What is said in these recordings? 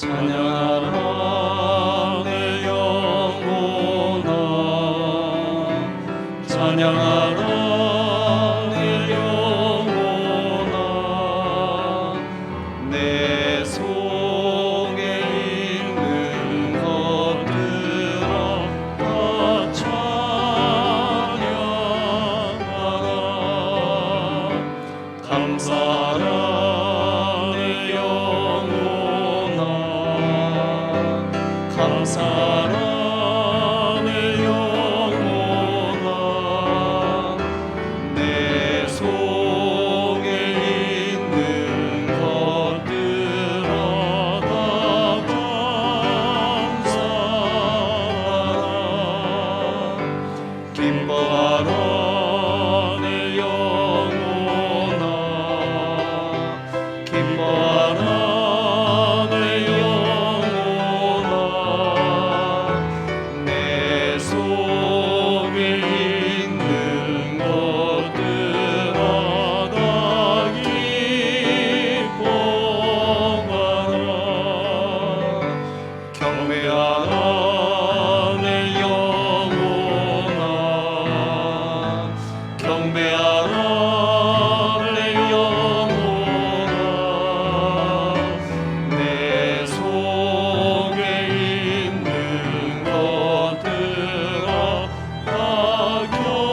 찬양하라 내 영혼아, 찬양하라 내 영혼아, 내 속에 있는 것들아 다 찬양하라. 감사하라 내 영혼아, 감사하라 내 영혼아, 내 속에 있는 것들아 다 감사하라. 기뻐하라 내 영혼아, 기뻐하라 내 영혼아, 내 속에 있는 것들아 다 기뻐하라. 경배하라 내 영혼아, 경배하라 내 영혼아, 내 속에 있는 것들아 다 경배하라.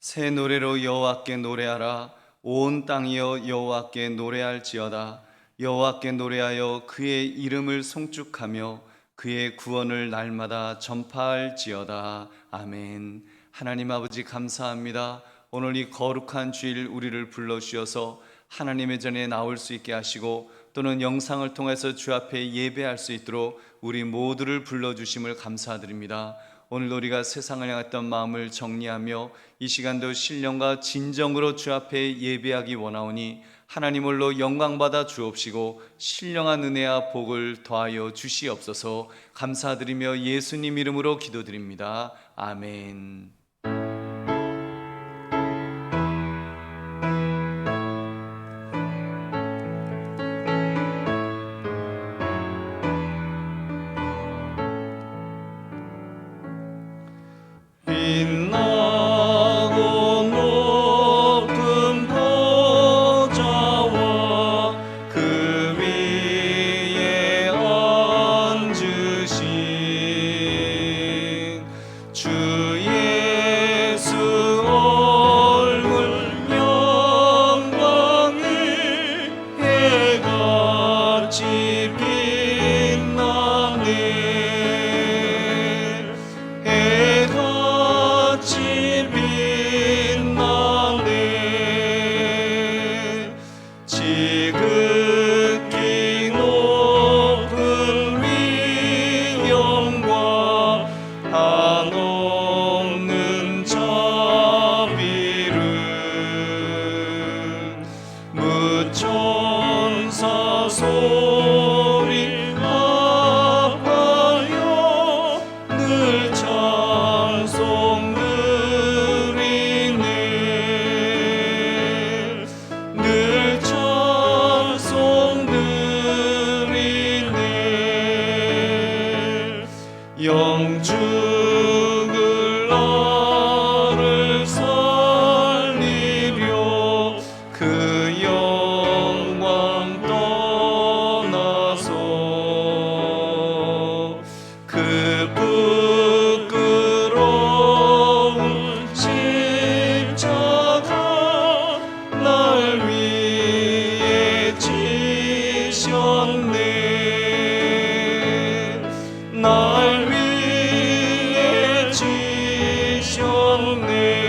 새 노래로 여호와께 노래하라. 온 땅이여 여호와께 노래할지어다. 여호와께 노래하여 그의 이름을 송축하며 그의 구원을 날마다 전파할지어다. 아멘. 하나님 아버지 감사합니다. 오늘 이 거룩한 주일 우리를 불러주셔서 하나님의 전에 나올 수 있게 하시고 또는 영상을 통해서 주 앞에 예배할 수 있도록 우리 모두를 불러주심을 감사드립니다. 오늘 우리가 세상을 향했던 마음을 정리하며 이 시간도 신령과 진정으로 주 앞에 예배하기 원하오니 하나님 홀로 영광받아 주옵시고 신령한 은혜와 복을 더하여 주시옵소서. 감사드리며 예수님 이름으로 기도드립니다. 아멘. 빛나고 높은 보좌와 그 위에 앉으신 주 예수 얼굴 영광이 해같이 빛나네. 지극히 높은 위엄과 한없는 자비를 무천사 소리 합하여 늘 찬송 드리네. 늘 찬송 드리네. 영죽을 나를 살리려 그 영광 떠나서 그 부끄러운 십자가 날 위해 지셨네. 날 위해 지셨네.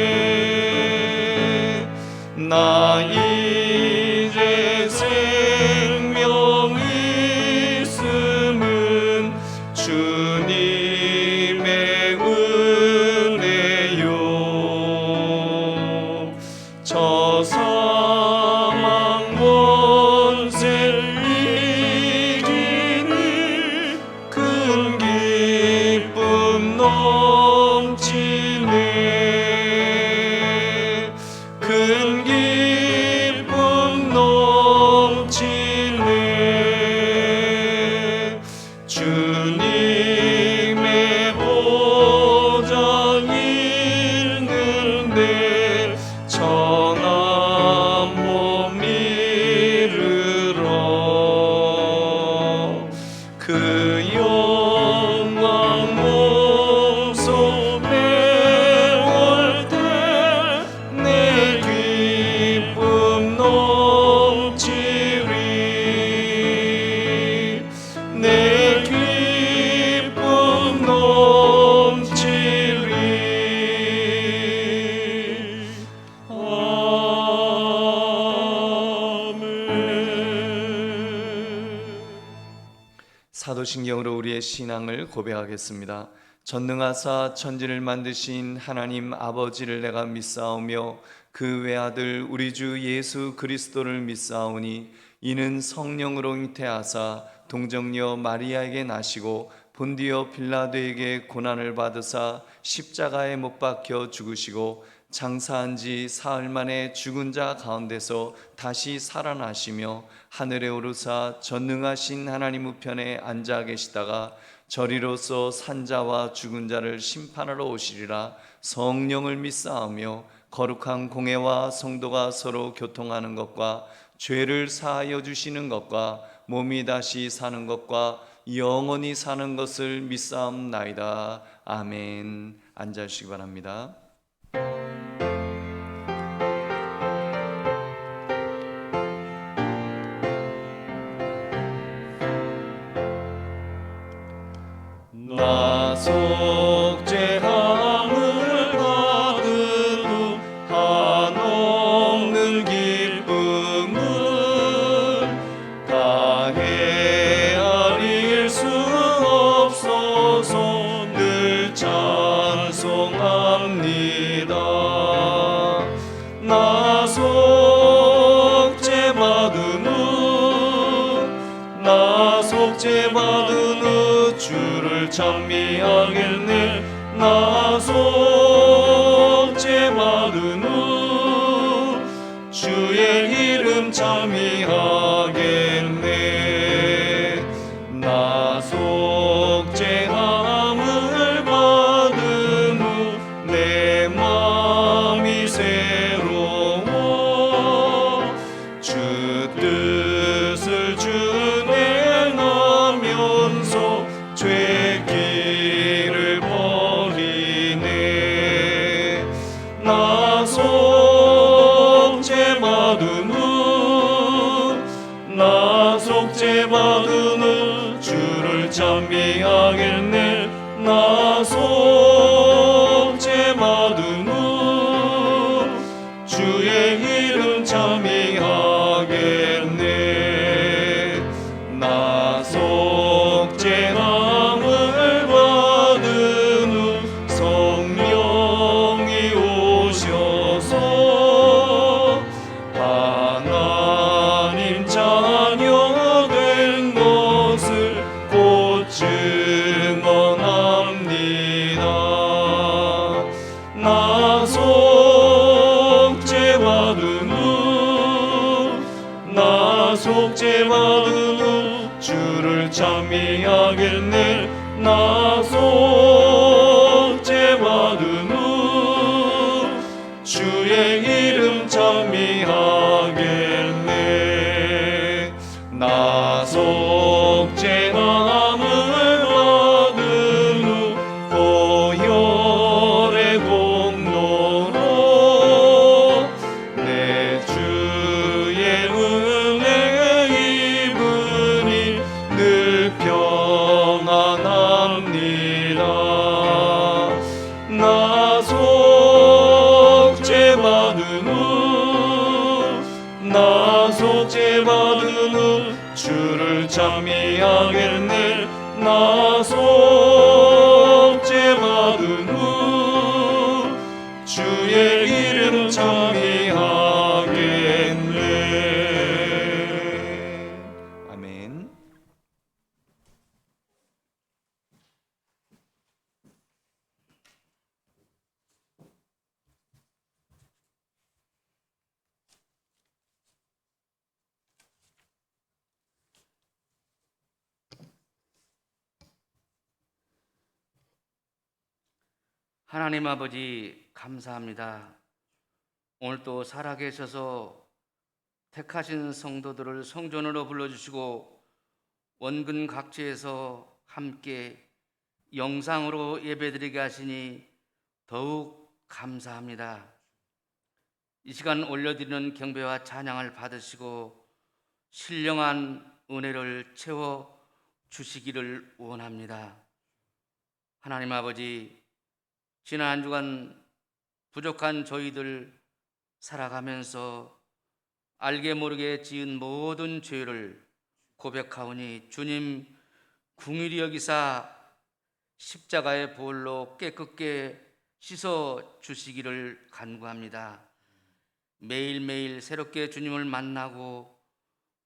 신앙을 고백하겠습니다. 전능하사 천지를 만드신 하나님 아버지를 내가 믿사오며 그 외아들 우리 주 예수 그리스도를 믿사오니 이는 성령으로 잉태하사 동정녀 마리아에게 나시고 본디오 빌라도에게 고난을 받으사 십자가에 못 박혀 죽으시고 장사한 지 사흘 만에 죽은 자 가운데서 다시 살아나시며 하늘에 오르사 전능하신 하나님 우편에 앉아 계시다가 저리로서 산자와 죽은 자를 심판하러 오시리라. 성령을 믿사오며 거룩한 공회와 성도가 서로 교통하는 것과 죄를 사하여 주시는 것과 몸이 다시 사는 것과 영원히 사는 것을 믿사옵나이다. 아멘. 앉아주시기 바랍니다. 나 속죄함을 받은 후 한없는 기쁨을 다 헤아릴 수 없어서 늘 찬송합니다. 나 속죄받은 후 주를 찬미하겠네. 나 속죄받은 후 주의 이름 찬미하겠네. 나 속죄함을 받은 후 내 마음이 새로워 주 뜻을 준행하면서 죄길을 버리네. 나 속죄받은 후 주를 찬미하겠네. 나 속죄받은 후 주의 이름 찬미하겠네. 나 속죄함을 받은 후 성령이 오셔서 하나님 자녀 된 것을 곧 증언합니다. 나 속죄받은 후 주를 찬미하겠네. 나 속죄받은 후 주의 이름 찬미하겠네. 나 속죄함을 받은 후 보혈의 공로로 내 주의 은혜 입으니 늘 평안합니다. 나 속죄받은 후 주를 찬미하겠네. 나 속죄받은 후 주의 이름 찬미하겠네. 아멘. 하나님 아버지 감사합니다. 오늘 또 살아계셔서 택하신 성도들을 성전으로 불러주시고 원근 각지에서 함께 영상으로 예배드리게 하시니 더욱 감사합니다. 이 시간 올려드리는 경배와 찬양을 받으시고 신령한 은혜를 채워 주시기를 원합니다. 하나님 아버지, 지난 한 주간 부족한 저희들 살아가면서 알게 모르게 지은 모든 죄를 고백하오니 주님 궁일이 여기사 십자가의 보혈로 깨끗게 씻어 주시기를 간구합니다. 매일매일 새롭게 주님을 만나고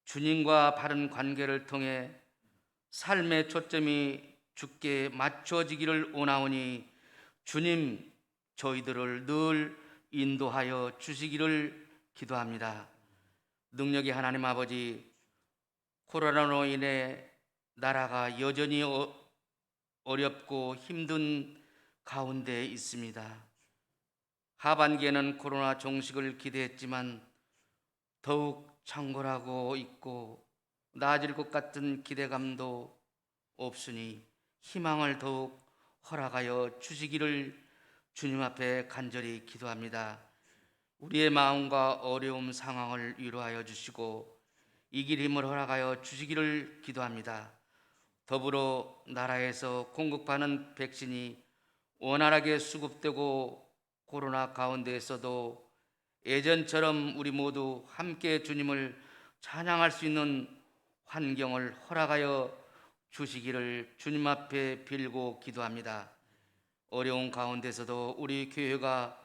주님과 바른 관계를 통해 삶의 초점이 주께 맞춰지기를 원하오니 주님 저희들을 늘 인도하여 주시기를 기도합니다. 능력의 하나님 아버지, 코로나로 인해 나라가 여전히 어렵고 힘든 가운데 있습니다. 하반기에는 코로나 종식을 기대했지만 더욱 창궐하고 있고 나아질 것 같은 기대감도 없으니 희망을 더욱 허락하여 주시기를 주님 앞에 간절히 기도합니다. 우리의 마음과 어려움 상황을 위로하여 주시고 이길 힘을 허락하여 주시기를 기도합니다. 더불어 나라에서 공급하는 백신이 원활하게 수급되고 코로나 가운데에서도 예전처럼 우리 모두 함께 주님을 찬양할 수 있는 환경을 허락하여 주시기를 주님 앞에 빌고 기도합니다. 어려운 가운데서도 우리 교회가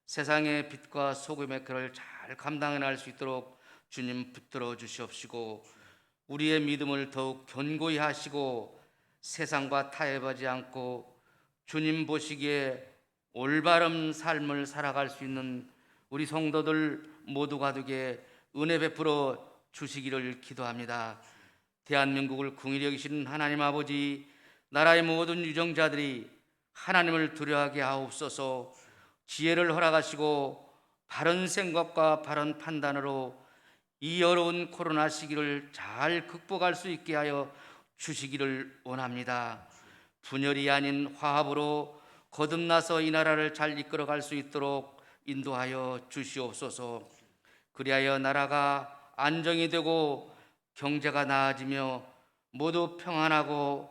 세상의 빛과 소금의 그를 잘 감당할 수 있도록 주님 붙들어 주시옵시고 우리의 믿음을 더욱 견고히 하시고 세상과 타협하지 않고 주님 보시기에 올바른 삶을 살아갈 수 있는 우리 성도들 모두가 되게 은혜 베풀어 주시기를 기도합니다. 대한민국을 긍휼히 여기시는 하나님 아버지, 나라의 모든 유정자들이 하나님을 두려워하게 하옵소서. 지혜를 허락하시고 바른 생각과 바른 판단으로 이 어려운 코로나 시기를 잘 극복할 수 있게 하여 주시기를 원합니다. 분열이 아닌 화합으로 거듭나서 이 나라를 잘 이끌어갈 수 있도록 인도하여 주시옵소서. 그리하여 나라가 안정이 되고 경제가 나아지며 모두 평안하고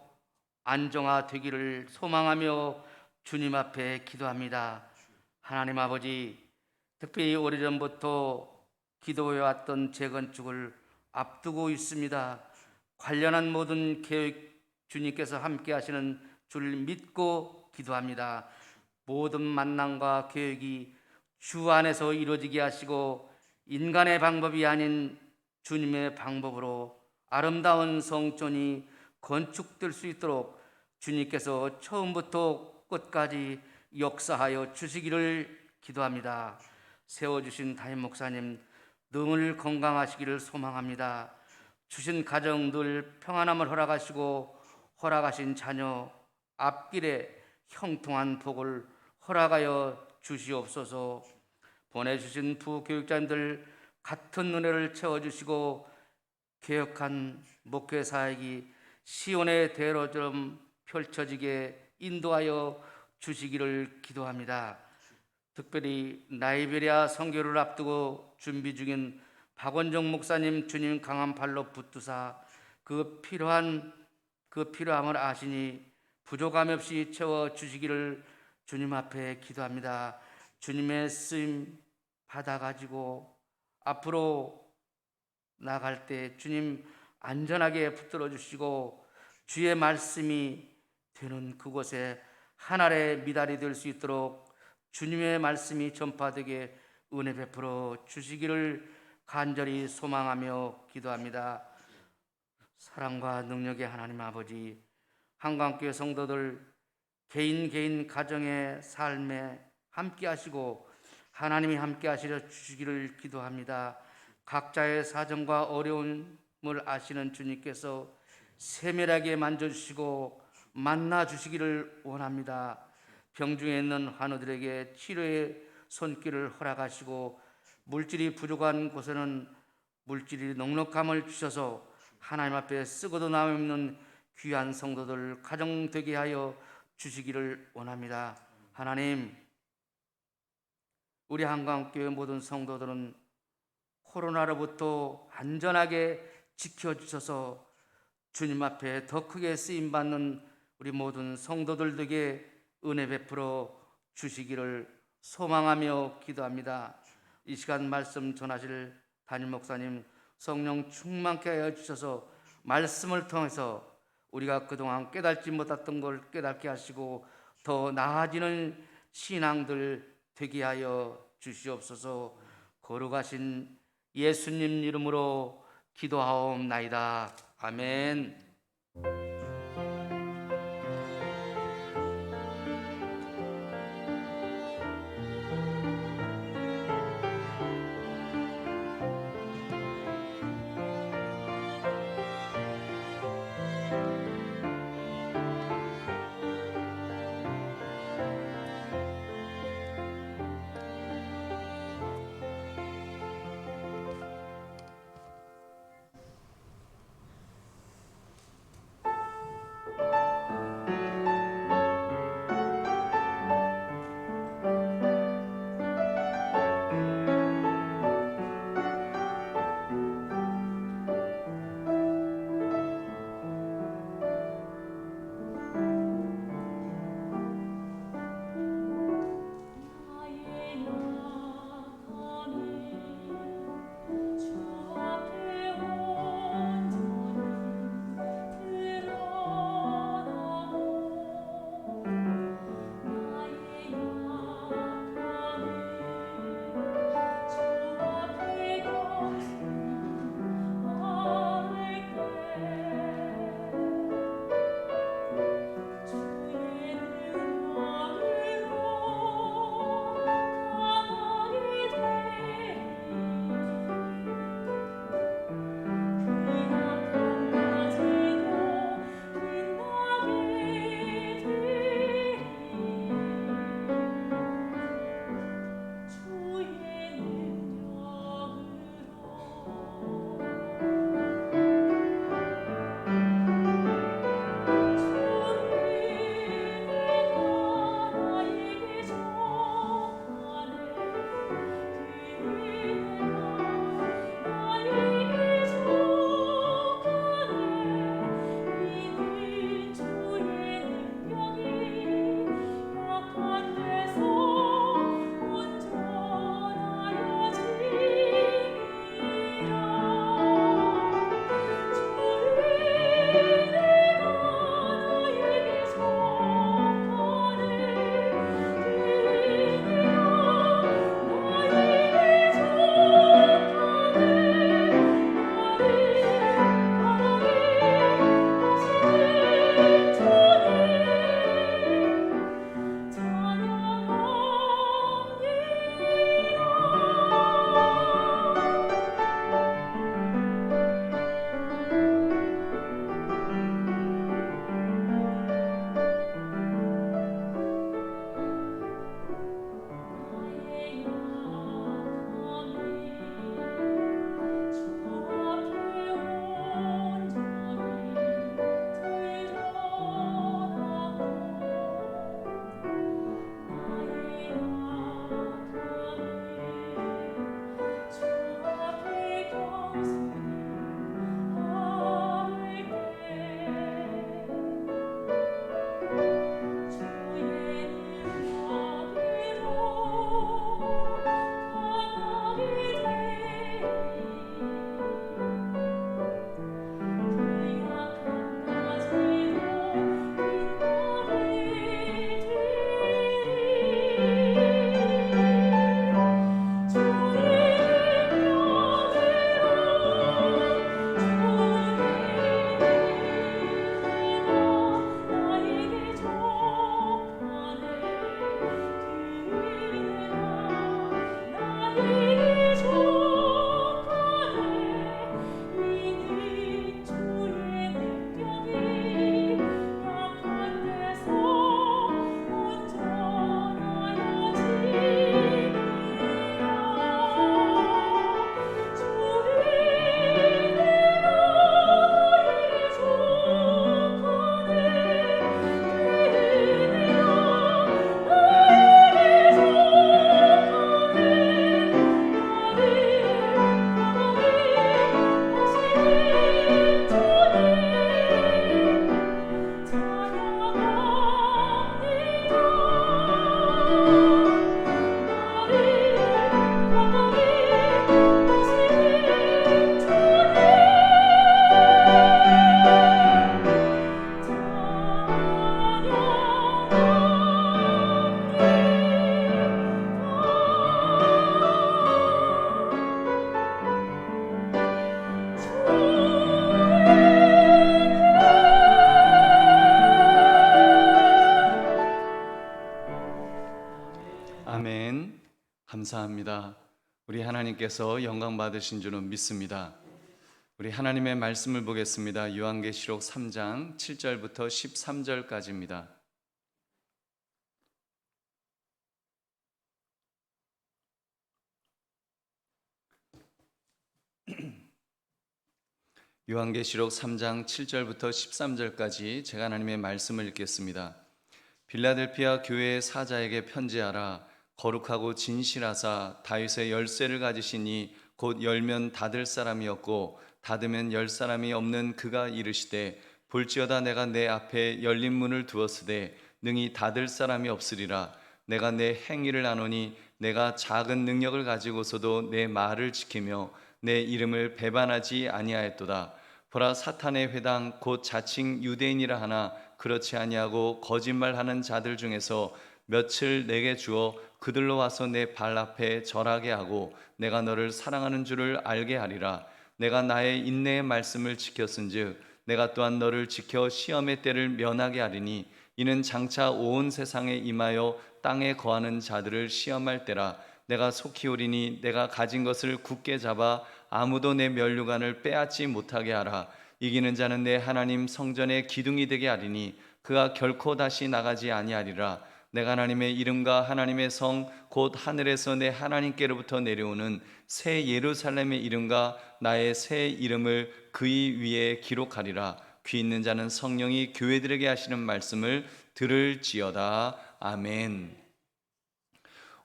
안정화되기를 소망하며 주님 앞에 기도합니다. 하나님 아버지, 특별히 오래전부터 기도해왔던 재건축을 앞두고 있습니다. 관련한 모든 계획 주님께서 함께 하시는 줄 믿고 기도합니다. 모든 만남과 계획이 주 안에서 이루어지게 하시고 인간의 방법이 아닌 주님의 방법으로 아름다운 성전이 건축될 수 있도록 주님께서 처음부터 끝까지 역사하여 주시기를 기도합니다. 세워주신 담임 목사님 늘 건강하시기를 소망합니다. 주신 가정 늘 평안함을 허락하시고 허락하신 자녀 앞길에 형통한 복을 허락하여 주시옵소서. 보내주신 부교육자님들 같은 은혜를 채워주시고 개혁한 목회 사역이 시온의 대로처럼 펼쳐지게 인도하여 주시기를 기도합니다. 특별히 나이베리아 선교를 앞두고 준비 중인 박원정 목사님 주님 강한 발로 붙드사 그 필요함을 아시니 부족함 없이 채워 주시기를 주님 앞에 기도합니다. 주님의 쓰임 받아가지고 앞으로 나갈 때 주님 안전하게 붙들어 주시고 주의 말씀이 되는 그곳에 하늘의 미달이 될 수 있도록 주님의 말씀이 전파되게 은혜 베풀어 주시기를 간절히 소망하며 기도합니다. 사랑과 능력의 하나님 아버지, 한강교회 성도들 개인 가정의 삶에 함께 하시고 하나님이 함께 하시려 주시기를 기도합니다. 각자의 사정과 어려움을 아시는 주님께서 세밀하게 만져주시고 만나주시기를 원합니다. 병중에 있는 환우들에게 치료의 손길을 허락하시고 물질이 부족한 곳에는 물질이 넉넉함을 주셔서 하나님 앞에 쓰고도 남없는 귀한 성도들 가정 되게 하여 주시기를 원합니다. 하나님, 우리 한강교회 모든 성도들은 코로나로부터 안전하게 지켜주셔서 주님 앞에 더 크게 쓰임받는 우리 모든 성도들 에게 은혜 베풀어 주시기를 소망하며 기도합니다. 이 시간 말씀 전하실 담임 목사님 성령 충만케 하여 주셔서 말씀을 통해서 우리가 그동안 깨닫지 못했던 걸 깨닫게 하시고 더 나아지는 신앙들 되게 하여 주시옵소서. 거룩하신 예수님 이름으로 기도하옵나이다. 아멘. 아멘. 감사합니다. 우리 하나님께서 영광 받으신 줄은 믿습니다. 우리 하나님의 말씀을 보겠습니다. 요한계시록 3장 7절부터 13절까지입니다. 요한계시록 3장 7절부터 13절까지 제가 하나님의 말씀을 읽겠습니다. 빌라델피아 교회의 사자에게 편지하라. 거룩하고 진실하사 다윗의 열쇠를 가지시니 곧 열면 닫을 사람이었고 닫으면 열 사람이 없는 그가 이르시되 볼지어다 내가 내 앞에 열린 문을 두었으되 능히 닫을 사람이 없으리라. 내가 내 행위를 아노니 내가 작은 능력을 가지고서도 내 말을 지키며 내 이름을 배반하지 아니하였도다. 보라, 사탄의 회당 곧 자칭 유대인이라 하나 그렇지 아니하고 거짓말하는 자들 중에서 며칠 내게 주어 그들로 와서 내 발 앞에 절하게 하고 내가 너를 사랑하는 줄을 알게 하리라. 내가 나의 인내의 말씀을 지켰은즉 내가 또한 너를 지켜 시험의 때를 면하게 하리니 이는 장차 온 세상에 임하여 땅에 거하는 자들을 시험할 때라. 내가 속히 오리니 내가 가진 것을 굳게 잡아 아무도 내 면류관을 빼앗지 못하게 하라. 이기는 자는 내 하나님 성전의 기둥이 되게 하리니 그가 결코 다시 나가지 아니하리라. 내가 하나님의 이름과 하나님의 성 곧 하늘에서 내 하나님께로부터 내려오는 새 예루살렘의 이름과 나의 새 이름을 그의 위에 기록하리라. 귀 있는 자는 성령이 교회들에게 하시는 말씀을 들을지어다. 아멘.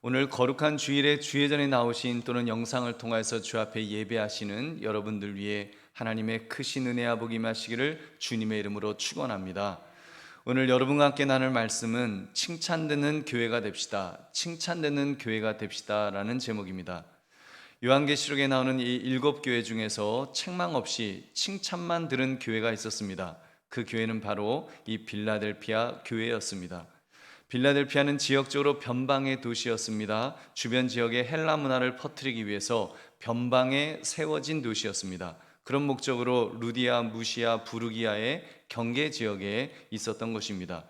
오늘 거룩한 주일에 주예전에 나오신 또는 영상을 통해서 주 앞에 예배하시는 여러분들 위해 하나님의 크신 은혜와 복이 임하시기를 주님의 이름으로 축원합니다. 오늘 여러분과 함께 나눌 말씀은 칭찬되는 교회가 됩시다. 칭찬되는 교회가 됩시다 라는 제목입니다. 요한계시록에 나오는 이 7교회 중에서 책망 없이 칭찬만 들은 교회가 있었습니다. 그 교회는 바로 이 빌라델피아 교회였습니다. 빌라델피아는 지역적으로 변방의 도시였습니다. 주변 지역의 헬라 문화를 퍼뜨리기 위해서 변방에 세워진 도시였습니다. 그런 목적으로 루디아, 무시아, 부르기아의 경계 지역에 있었던 것입니다.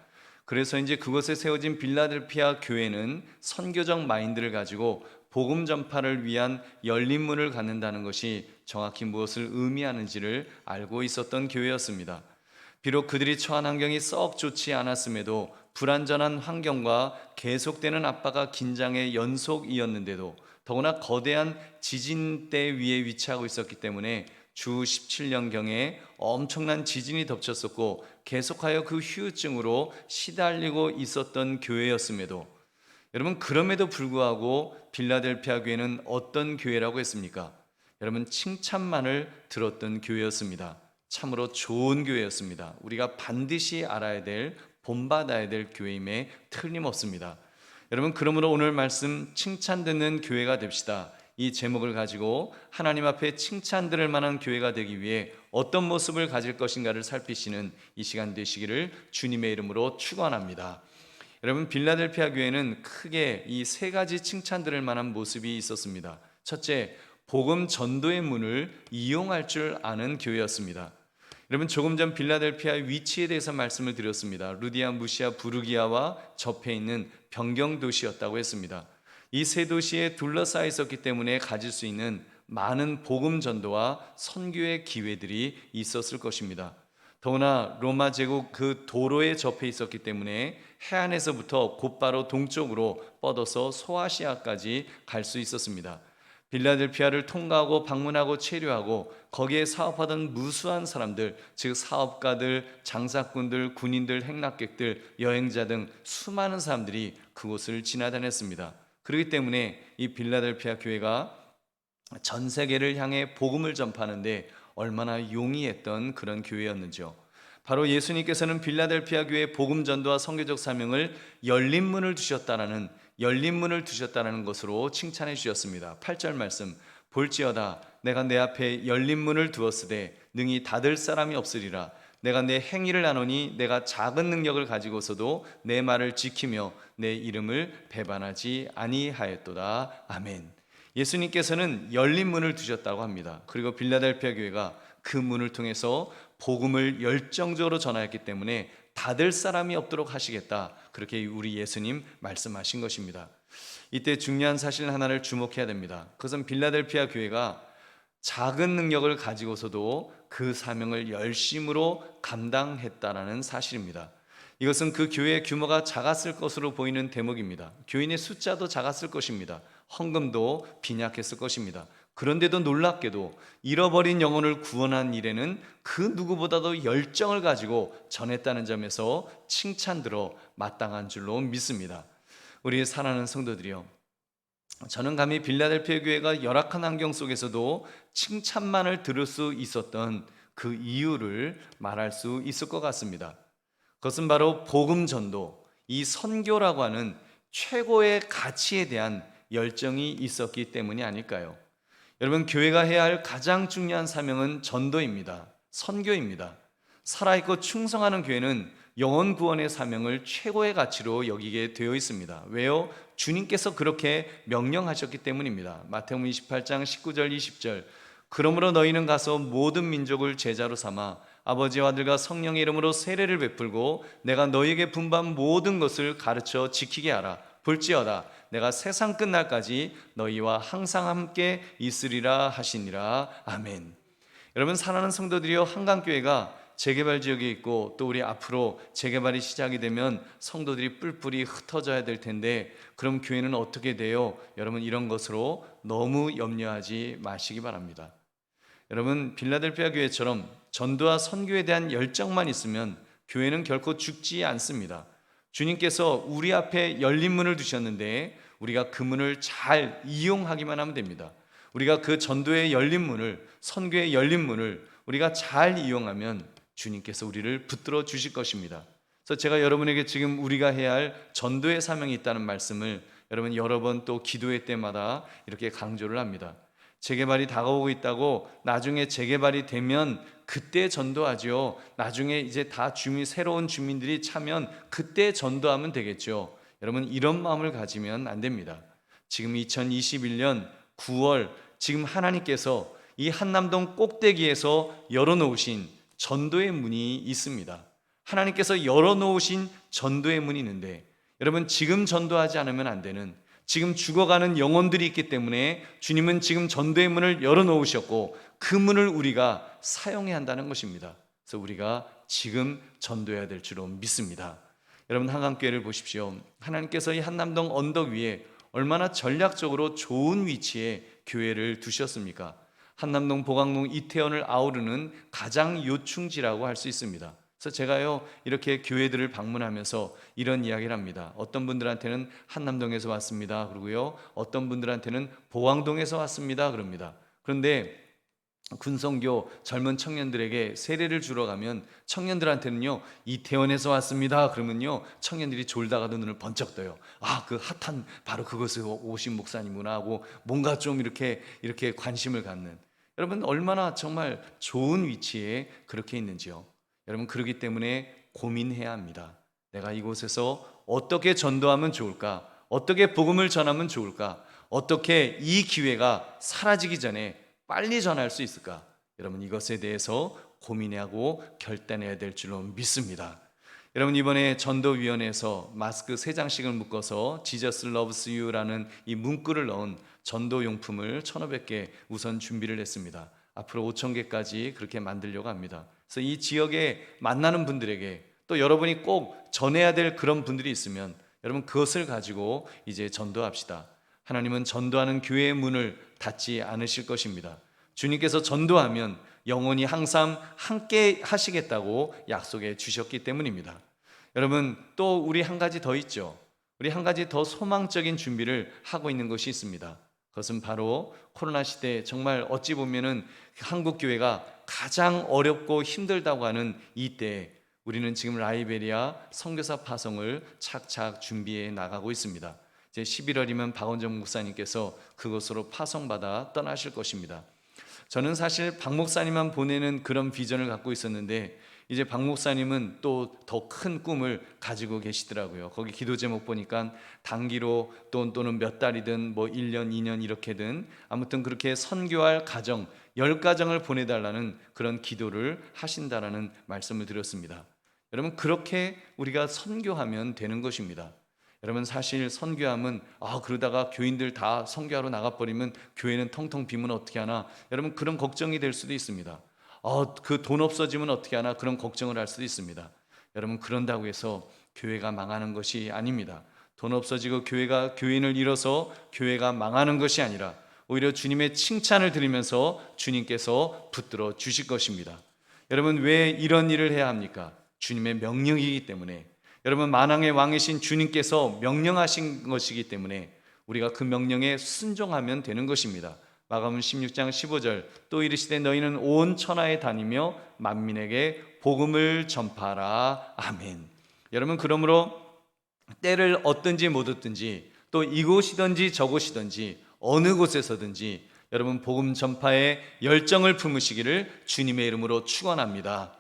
그래서 이제 그곳에 세워진 빌라델피아 교회는 선교적 마인드를 가지고 복음 전파를 위한 열린 문을 갖는다는 것이 정확히 무엇을 의미하는지를 알고 있었던 교회였습니다. 비록 그들이 처한 환경이 썩 좋지 않았음에도 불안전한 환경과 계속되는 압박과 긴장의 연속이었는데도 더구나 거대한 지진대 위에 위치하고 있었기 때문에 주 17년경에 엄청난 지진이 덮쳤었고 계속하여 그 후유증으로 시달리고 있었던 교회였음에도 여러분, 그럼에도 불구하고 빌라델피아 교회는 어떤 교회라고 했습니까? 여러분, 칭찬만을 들었던 교회였습니다. 참으로 좋은 교회였습니다. 우리가 반드시 알아야 될, 본받아야 될 교회임에 틀림없습니다. 여러분, 그러므로 오늘 말씀 칭찬 듣는 교회가 됩시다. 이 제목을 가지고 하나님 앞에 칭찬 들을 만한 교회가 되기 위해 어떤 모습을 가질 것인가를 살피시는 이 시간 되시기를 주님의 이름으로 축원합니다. 여러분, 빌라델피아 교회는 크게 이 세 가지 칭찬 들을 만한 모습이 있었습니다. 첫째, 복음 전도의 문을 이용할 줄 아는 교회였습니다. 여러분, 조금 전 빌라델피아의 위치에 대해서 말씀을 드렸습니다. 루디아, 무시아, 부르기아와 접해 있는 변경 도시였다고 했습니다. 이 세 도시에 둘러싸여 있었기 때문에 가질 수 있는 많은 복음 전도와 선교의 기회들이 있었을 것입니다. 더구나 로마 제국 그 도로에 접해 있었기 때문에 해안에서부터 곧바로 동쪽으로 뻗어서 소아시아까지 갈 수 있었습니다. 빌라델피아를 통과하고 방문하고 체류하고 거기에 사업하던 무수한 사람들, 즉 사업가들, 장사꾼들, 군인들, 행락객들, 여행자 등 수많은 사람들이 그곳을 지나다녔습니다. 그렇기 때문에 이 빌라델피아 교회가 전 세계를 향해 복음을 전파하는데 얼마나 용이했던 그런 교회였는지요. 바로 예수님께서는 빌라델피아 교회의 복음 전도와 선교적 사명을 열린 문을 두셨다라는 것으로 칭찬해 주셨습니다. 8절 말씀, 볼지어다 내가 내 앞에 열린 문을 두었으되 능히 닫을 사람이 없으리라. 내가 내 행위를 아노니 내가 작은 능력을 가지고서도 내 말을 지키며 내 이름을 배반하지 아니하였도다. 아멘. 예수님께서는 열린 문을 두셨다고 합니다. 그리고 빌라델피아 교회가 그 문을 통해서 복음을 열정적으로 전하였기 때문에 닫을 사람이 없도록 하시겠다, 그렇게 우리 예수님 말씀하신 것입니다. 이때 중요한 사실 하나를 주목해야 됩니다. 그것은 빌라델피아 교회가 작은 능력을 가지고서도 그 사명을 열심으로 감당했다라는 사실입니다. 이것은 그 교회의 규모가 작았을 것으로 보이는 대목입니다. 교인의 숫자도 작았을 것입니다. 헌금도 빈약했을 것입니다. 그런데도 놀랍게도 잃어버린 영혼을 구원한 일에는 그 누구보다도 열정을 가지고 전했다는 점에서 칭찬들어 마땅한 줄로 믿습니다. 우리 사랑하는 성도들이요, 저는 감히 빌라델피아 교회가 열악한 환경 속에서도 칭찬만을 들을 수 있었던 그 이유를 말할 수 있을 것 같습니다. 그것은 바로 복음 전도, 이 선교라고 하는 최고의 가치에 대한 열정이 있었기 때문이 아닐까요? 여러분, 교회가 해야 할 가장 중요한 사명은 전도입니다. 선교입니다. 살아있고 충성하는 교회는 영혼 구원의 사명을 최고의 가치로 여기게 되어 있습니다. 왜요? 주님께서 그렇게 명령하셨기 때문입니다. 마태복음 28장 19절 20절, 그러므로 너희는 가서 모든 민족을 제자로 삼아 아버지와 아들과 성령의 이름으로 세례를 베풀고 내가 너희에게 분부한 모든 것을 가르쳐 지키게 하라. 볼지어다 내가 세상 끝날까지 너희와 항상 함께 있으리라 하시니라. 아멘. 여러분, 사랑하는 성도들이여, 한강교회가 재개발 지역에 있고 또 우리 앞으로 재개발이 시작이 되면 성도들이 뿔뿔이 흩어져야 될 텐데, 그럼 교회는 어떻게 돼요? 여러분, 이런 것으로 너무 염려하지 마시기 바랍니다. 여러분, 빌라델피아 교회처럼 전도와 선교에 대한 열정만 있으면 교회는 결코 죽지 않습니다. 주님께서 우리 앞에 열린 문을 두셨는데 우리가 그 문을 잘 이용하기만 하면 됩니다. 우리가 그 전도의 열린 문을, 선교의 열린 문을 우리가 잘 이용하면 주님께서 우리를 붙들어 주실 것입니다. 그래서 제가 여러분에게 지금 우리가 해야 할 전도의 사명이 있다는 말씀을 여러분 여러 번 또 기도회 때마다 이렇게 강조를 합니다. 재개발이 다가오고 있다고 나중에 재개발이 되면 그때 전도하죠. 나중에 이제 다 새로운 주민들이 차면 그때 전도하면 되겠죠. 여러분, 이런 마음을 가지면 안 됩니다. 지금 2021년 9월, 지금 하나님께서 이 한남동 꼭대기에서 열어놓으신 전도의 문이 있습니다. 하나님께서 열어놓으신 전도의 문이 있는데, 여러분, 지금 전도하지 않으면 안 되는, 지금 죽어가는 영혼들이 있기 때문에 주님은 지금 전도의 문을 열어놓으셨고 그 문을 우리가 사용해야 한다는 것입니다. 그래서 우리가 지금 전도해야 될 줄로 믿습니다. 여러분, 한강교회를 보십시오. 하나님께서 이 한남동 언덕 위에 얼마나 전략적으로 좋은 위치에 교회를 두셨습니까? 한남동, 보강동, 이태원을 아우르는 가장 요충지라고 할 수 있습니다. 그래서 제가요, 이렇게 교회들을 방문하면서 이런 이야기를 합니다. 어떤 분들한테는 한남동에서 왔습니다. 그러고요, 어떤 분들한테는 보왕동에서 왔습니다. 그럽니다. 그런데 군성교 젊은 청년들에게 세례를 주러 가면 청년들한테는요, 이태원에서 왔습니다. 그러면요, 청년들이 졸다가도 눈을 번쩍 떠요. 아, 그 핫한 바로 그것을 오신 목사님구나 하고 뭔가 좀 이렇게 관심을 갖는, 여러분, 얼마나 정말 좋은 위치에 그렇게 있는지요. 여러분, 그렇기 때문에 고민해야 합니다. 내가 이곳에서 어떻게 전도하면 좋을까? 어떻게 복음을 전하면 좋을까? 어떻게 이 기회가 사라지기 전에 빨리 전할 수 있을까? 여러분, 이것에 대해서 고민하고 결단해야 될 줄로 믿습니다. 여러분, 이번에 전도위원회에서 마스크 3장씩을 묶어서 Jesus loves you라는 이 문구를 넣은 전도용품을 1,500개 우선 준비를 했습니다. 앞으로 5,000개까지 그렇게 만들려고 합니다. 그래서 이 지역에 만나는 분들에게, 또 여러분이 꼭 전해야 될 그런 분들이 있으면 여러분, 그것을 가지고 이제 전도합시다. 하나님은 전도하는 교회의 문을 닫지 않으실 것입니다. 주님께서 전도하면 영원히 항상 함께 하시겠다고 약속해 주셨기 때문입니다. 여러분, 또 우리 한 가지 더 있죠. 우리 한 가지 더 소망적인 준비를 하고 있는 것이 있습니다. 그것은 바로 코로나 시대, 정말 어찌 보면은 한국 교회가 가장 어렵고 힘들다고 하는 이때 우리는 지금 라이베리아 선교사 파송을 착착 준비해 나가고 있습니다. 이제 11월이면 박원정 목사님께서 그곳으로 파송받아 떠나실 것입니다. 저는 사실 박 목사님만 보내는 그런 비전을 갖고 있었는데, 이제 박 목사님은 또 더 큰 꿈을 가지고 계시더라고요. 거기 기도 제목 보니까 단기로 또는 몇 달이든 뭐 1년, 2년 이렇게든 아무튼 그렇게 선교할 가정 10가정을 보내달라는 그런 기도를 하신다라는 말씀을 드렸습니다. 여러분, 그렇게 우리가 선교하면 되는 것입니다. 여러분 사실 선교함은 그러다가 교인들 다 선교하러 나가버리면 교회는 텅텅 비면 어떻게 하나, 여러분 그런 걱정이 될 수도 있습니다. 그 돈 없어지면 어떻게 하나, 그런 걱정을 할 수도 있습니다. 여러분 그런다고 해서 교회가 망하는 것이 아닙니다. 돈 없어지고 교인을 잃어서 교회가 망하는 것이 아니라 오히려 주님의 칭찬을 들으면서 주님께서 붙들어 주실 것입니다. 여러분 왜 이런 일을 해야 합니까? 주님의 명령이기 때문에. 여러분 만왕의 왕이신 주님께서 명령하신 것이기 때문에 우리가 그 명령에 순종하면 되는 것입니다. 마가복음 16장 15절, 또 이르시되 너희는 온 천하에 다니며 만민에게 복음을 전파하라. 아멘. 여러분 그러므로 때를 얻든지 못 얻든지, 또 이곳이든지 저곳이든지 어느 곳에서든지 여러분 복음 전파에 열정을 품으시기를 주님의 이름으로 축원합니다.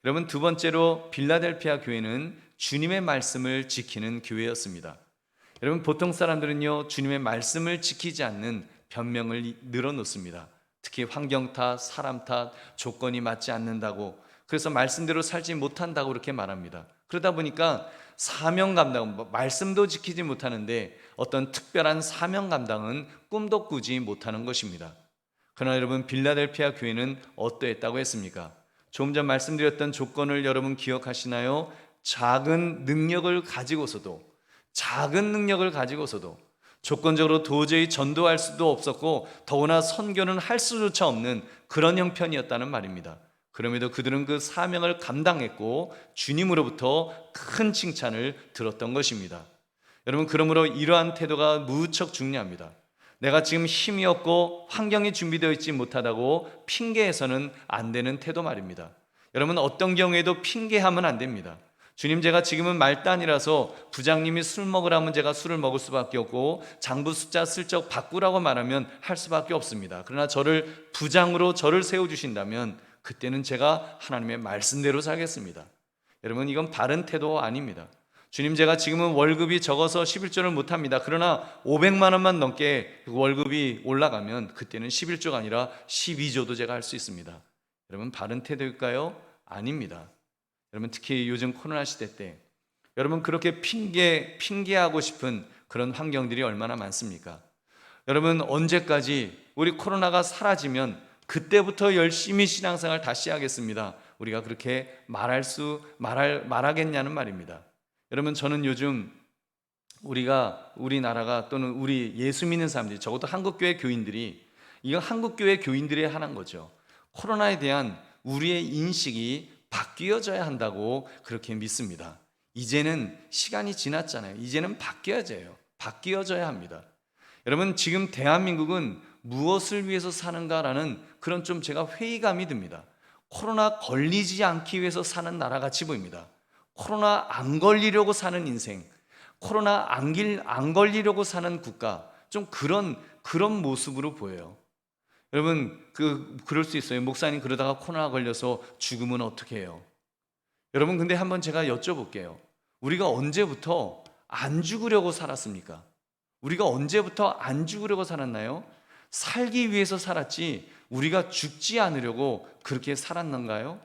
여러분 두 번째로 빌라델피아 교회는 주님의 말씀을 지키는 교회였습니다. 여러분 보통 사람들은요 주님의 말씀을 지키지 않는 변명을 늘어놓습니다. 특히 환경 탓, 사람 탓, 조건이 맞지 않는다고, 그래서 말씀대로 살지 못한다고 그렇게 말합니다. 그러다 보니까 사명 감당, 말씀도 지키지 못하는데 어떤 특별한 사명 감당은 꿈도 꾸지 못하는 것입니다. 그러나 여러분 빌라델피아 교회는 어떠했다고 했습니까? 조금 전 말씀드렸던 조건을 여러분 기억하시나요? 작은 능력을 가지고서도 조건적으로 도저히 전도할 수도 없었고 더구나 선교는 할 수조차 없는 그런 형편이었다는 말입니다. 그럼에도 그들은 그 사명을 감당했고 주님으로부터 큰 칭찬을 들었던 것입니다. 여러분 그러므로 이러한 태도가 무척 중요합니다. 내가 지금 힘이 없고 환경이 준비되어 있지 못하다고 핑계해서는 안 되는 태도 말입니다. 여러분 어떤 경우에도 핑계하면 안 됩니다. 주님 제가 지금은 말단이라서 부장님이 술 먹으라면 제가 술을 먹을 수밖에 없고 장부 숫자 슬쩍 바꾸라고 말하면 할 수밖에 없습니다. 그러나 저를 부장으로 저를 세워주신다면 그때는 제가 하나님의 말씀대로 살겠습니다. 여러분 이건 바른 태도 아닙니다. 주님 제가 지금은 월급이 적어서 11조를 못합니다. 그러나 500만 원만 넘게 월급이 올라가면 그때는 11조가 아니라 12조도 제가 할 수 있습니다. 여러분 바른 태도일까요? 아닙니다. 여러분 특히 요즘 코로나 시대 때 여러분 그렇게 핑계하고 싶은 그런 환경들이 얼마나 많습니까? 여러분 언제까지 우리 코로나가 사라지면 그때부터 열심히 신앙생활 다시 하겠습니다. 우리가 그렇게 말하겠냐는 말입니다. 여러분 저는 요즘 우리나라가 또는 우리 예수 믿는 사람들이, 적어도 한국교회 교인들이, 이건 한국교회 교인들에 한한 거죠. 코로나에 대한 우리의 인식이 바뀌어져야 한다고 그렇게 믿습니다. 이제는 시간이 지났잖아요. 이제는 바뀌어져야 합니다. 여러분 지금 대한민국은 무엇을 위해서 사는가라는 그런 좀 제가 회의감이 듭니다. 코로나 걸리지 않기 위해서 사는 나라 같이 보입니다. 코로나 안 걸리려고 사는 인생, 코로나 안 걸리려고 사는 국가, 좀 그런 모습으로 보여요. 여러분 그럴 수 있어요. 목사님 그러다가 코로나 걸려서 죽으면 어떻게 해요? 여러분 근데 한번 제가 여쭤볼게요. 우리가 언제부터 안 죽으려고 살았습니까? 우리가 언제부터 안 죽으려고 살았나요? 살기 위해서 살았지 우리가 죽지 않으려고 그렇게 살았는가요?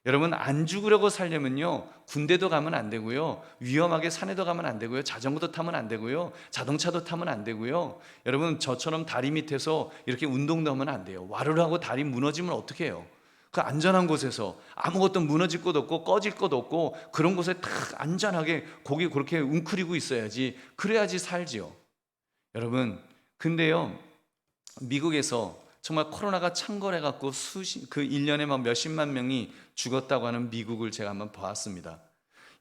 여러분 안 죽으려고 살려면요 군대도 가면 안 되고요, 위험하게 산에도 가면 안 되고요, 자전거도 타면 안 되고요, 자동차도 타면 안 되고요, 여러분 저처럼 다리 밑에서 이렇게 운동도 하면 안 돼요. 와르르 하고 다리 무너지면 어떻게 해요? 그 안전한 곳에서 아무것도 무너질 것도 없고 꺼질 것도 없고 그런 곳에 딱 안전하게 고개 그렇게 웅크리고 있어야지, 그래야지 살지요. 여러분 근데요 미국에서 정말 코로나가 창궐해갖고 1년에 막 몇십만 명이 죽었다고 하는 미국을 제가 한번 보았습니다.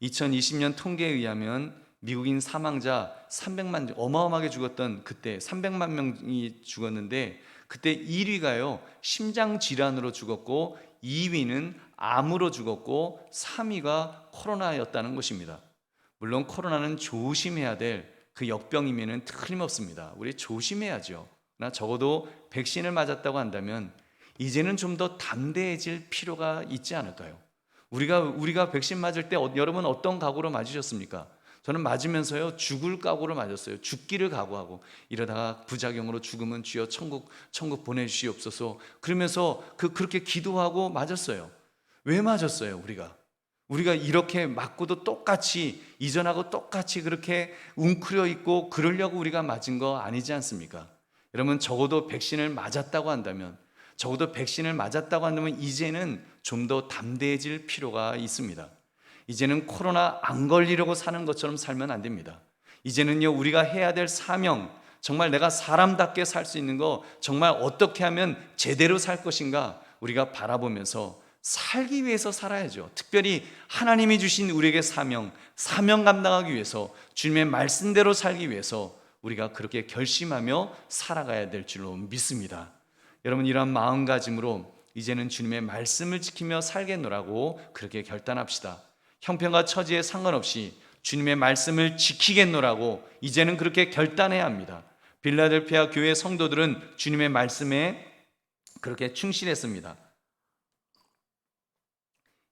2020년 통계에 의하면 미국인 사망자 300만, 어마어마하게 죽었던 그때 300만 명이 죽었는데 그때 1위가요 심장 질환으로 죽었고 2위는 암으로 죽었고 3위가 코로나였다는 것입니다. 물론 코로나는 조심해야 될 그 역병이면은 틀림없습니다. 우리 조심해야죠. 나 적어도 백신을 맞았다고 한다면 이제는 좀 더 담대해질 필요가 있지 않을까요? 우리가 백신 맞을 때 여러분 어떤 각오로 맞으셨습니까? 저는 맞으면서요 죽을 각오로 맞았어요. 죽기를 각오하고, 이러다가 부작용으로 죽으면 주여 천국 보내주시옵소서 그러면서 그렇게 기도하고 맞았어요. 왜 맞았어요? 우리가 이렇게 맞고도 똑같이 이전하고 똑같이 그렇게 웅크려 있고 그러려고 우리가 맞은 거 아니지 않습니까? 여러분, 적어도 백신을 맞았다고 한다면 이제는 좀 더 담대해질 필요가 있습니다. 이제는 코로나 안 걸리려고 사는 것처럼 살면 안 됩니다. 이제는요, 우리가 해야 될 사명, 정말 내가 사람답게 살 수 있는 거, 정말 어떻게 하면 제대로 살 것인가 우리가 바라보면서 살기 위해서 살아야죠. 특별히 하나님이 주신 우리에게 사명 감당하기 위해서, 주님의 말씀대로 살기 위해서 우리가 그렇게 결심하며 살아가야 될 줄로 믿습니다. 여러분, 이러한 마음가짐으로 이제는 주님의 말씀을 지키며 살겠노라고 그렇게 결단합시다. 형편과 처지에 상관없이 주님의 말씀을 지키겠노라고 이제는 그렇게 결단해야 합니다. 빌라델피아 교회 성도들은 주님의 말씀에 그렇게 충실했습니다.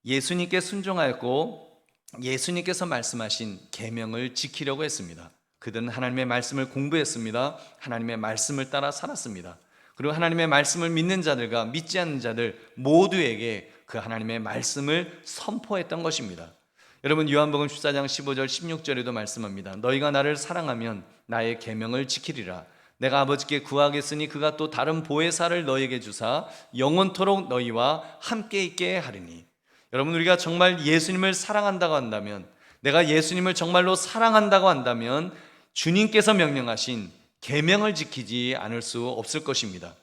예수님께 순종하였고 예수님께서 말씀하신 계명을 지키려고 했습니다. 그들은 하나님의 말씀을 공부했습니다. 하나님의 말씀을 따라 살았습니다. 그리고 하나님의 말씀을 믿는 자들과 믿지 않는 자들 모두에게 그 하나님의 말씀을 선포했던 것입니다. 여러분, 요한복음 14장 15절 16절에도 말씀합니다. 너희가 나를 사랑하면 나의 계명을 지키리라. 내가 아버지께 구하겠으니 그가 또 다른 보혜사를 너희에게 주사 영원토록 너희와 함께 있게 하리니. 여러분, 우리가 정말 예수님을 사랑한다고 한다면, 내가 예수님을 정말로 사랑한다고 한다면 주님께서 명령하신 계명을 지키지 않을 수 없을 것입니다.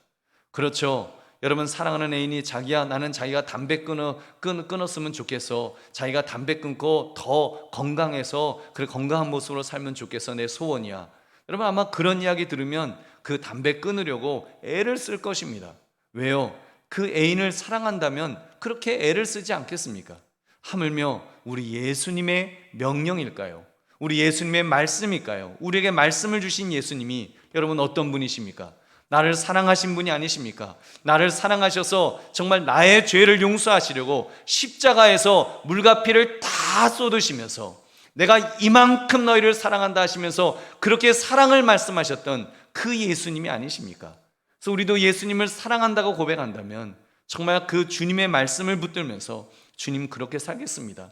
그렇죠. 여러분, 사랑하는 애인이 나는 자기가 담배 끊었으면 좋겠어. 자기가 담배 끊고 더 건강해서 그래 건강한 모습으로 살면 좋겠어. 내 소원이야. 여러분, 아마 그런 이야기 들으면 그 담배 끊으려고 애를 쓸 것입니다. 왜요? 그 애인을 사랑한다면 그렇게 애를 쓰지 않겠습니까? 하물며 우리 예수님의 명령일까요? 우리 예수님의 말씀일까요? 우리에게 말씀을 주신 예수님이 여러분 어떤 분이십니까? 나를 사랑하신 분이 아니십니까? 나를 사랑하셔서 정말 나의 죄를 용서하시려고 십자가에서 물과 피를 다 쏟으시면서 내가 이만큼 너희를 사랑한다 하시면서 그렇게 사랑을 말씀하셨던 그 예수님이 아니십니까? 그래서 우리도 예수님을 사랑한다고 고백한다면 정말 그 주님의 말씀을 붙들면서 주님 그렇게 살겠습니다.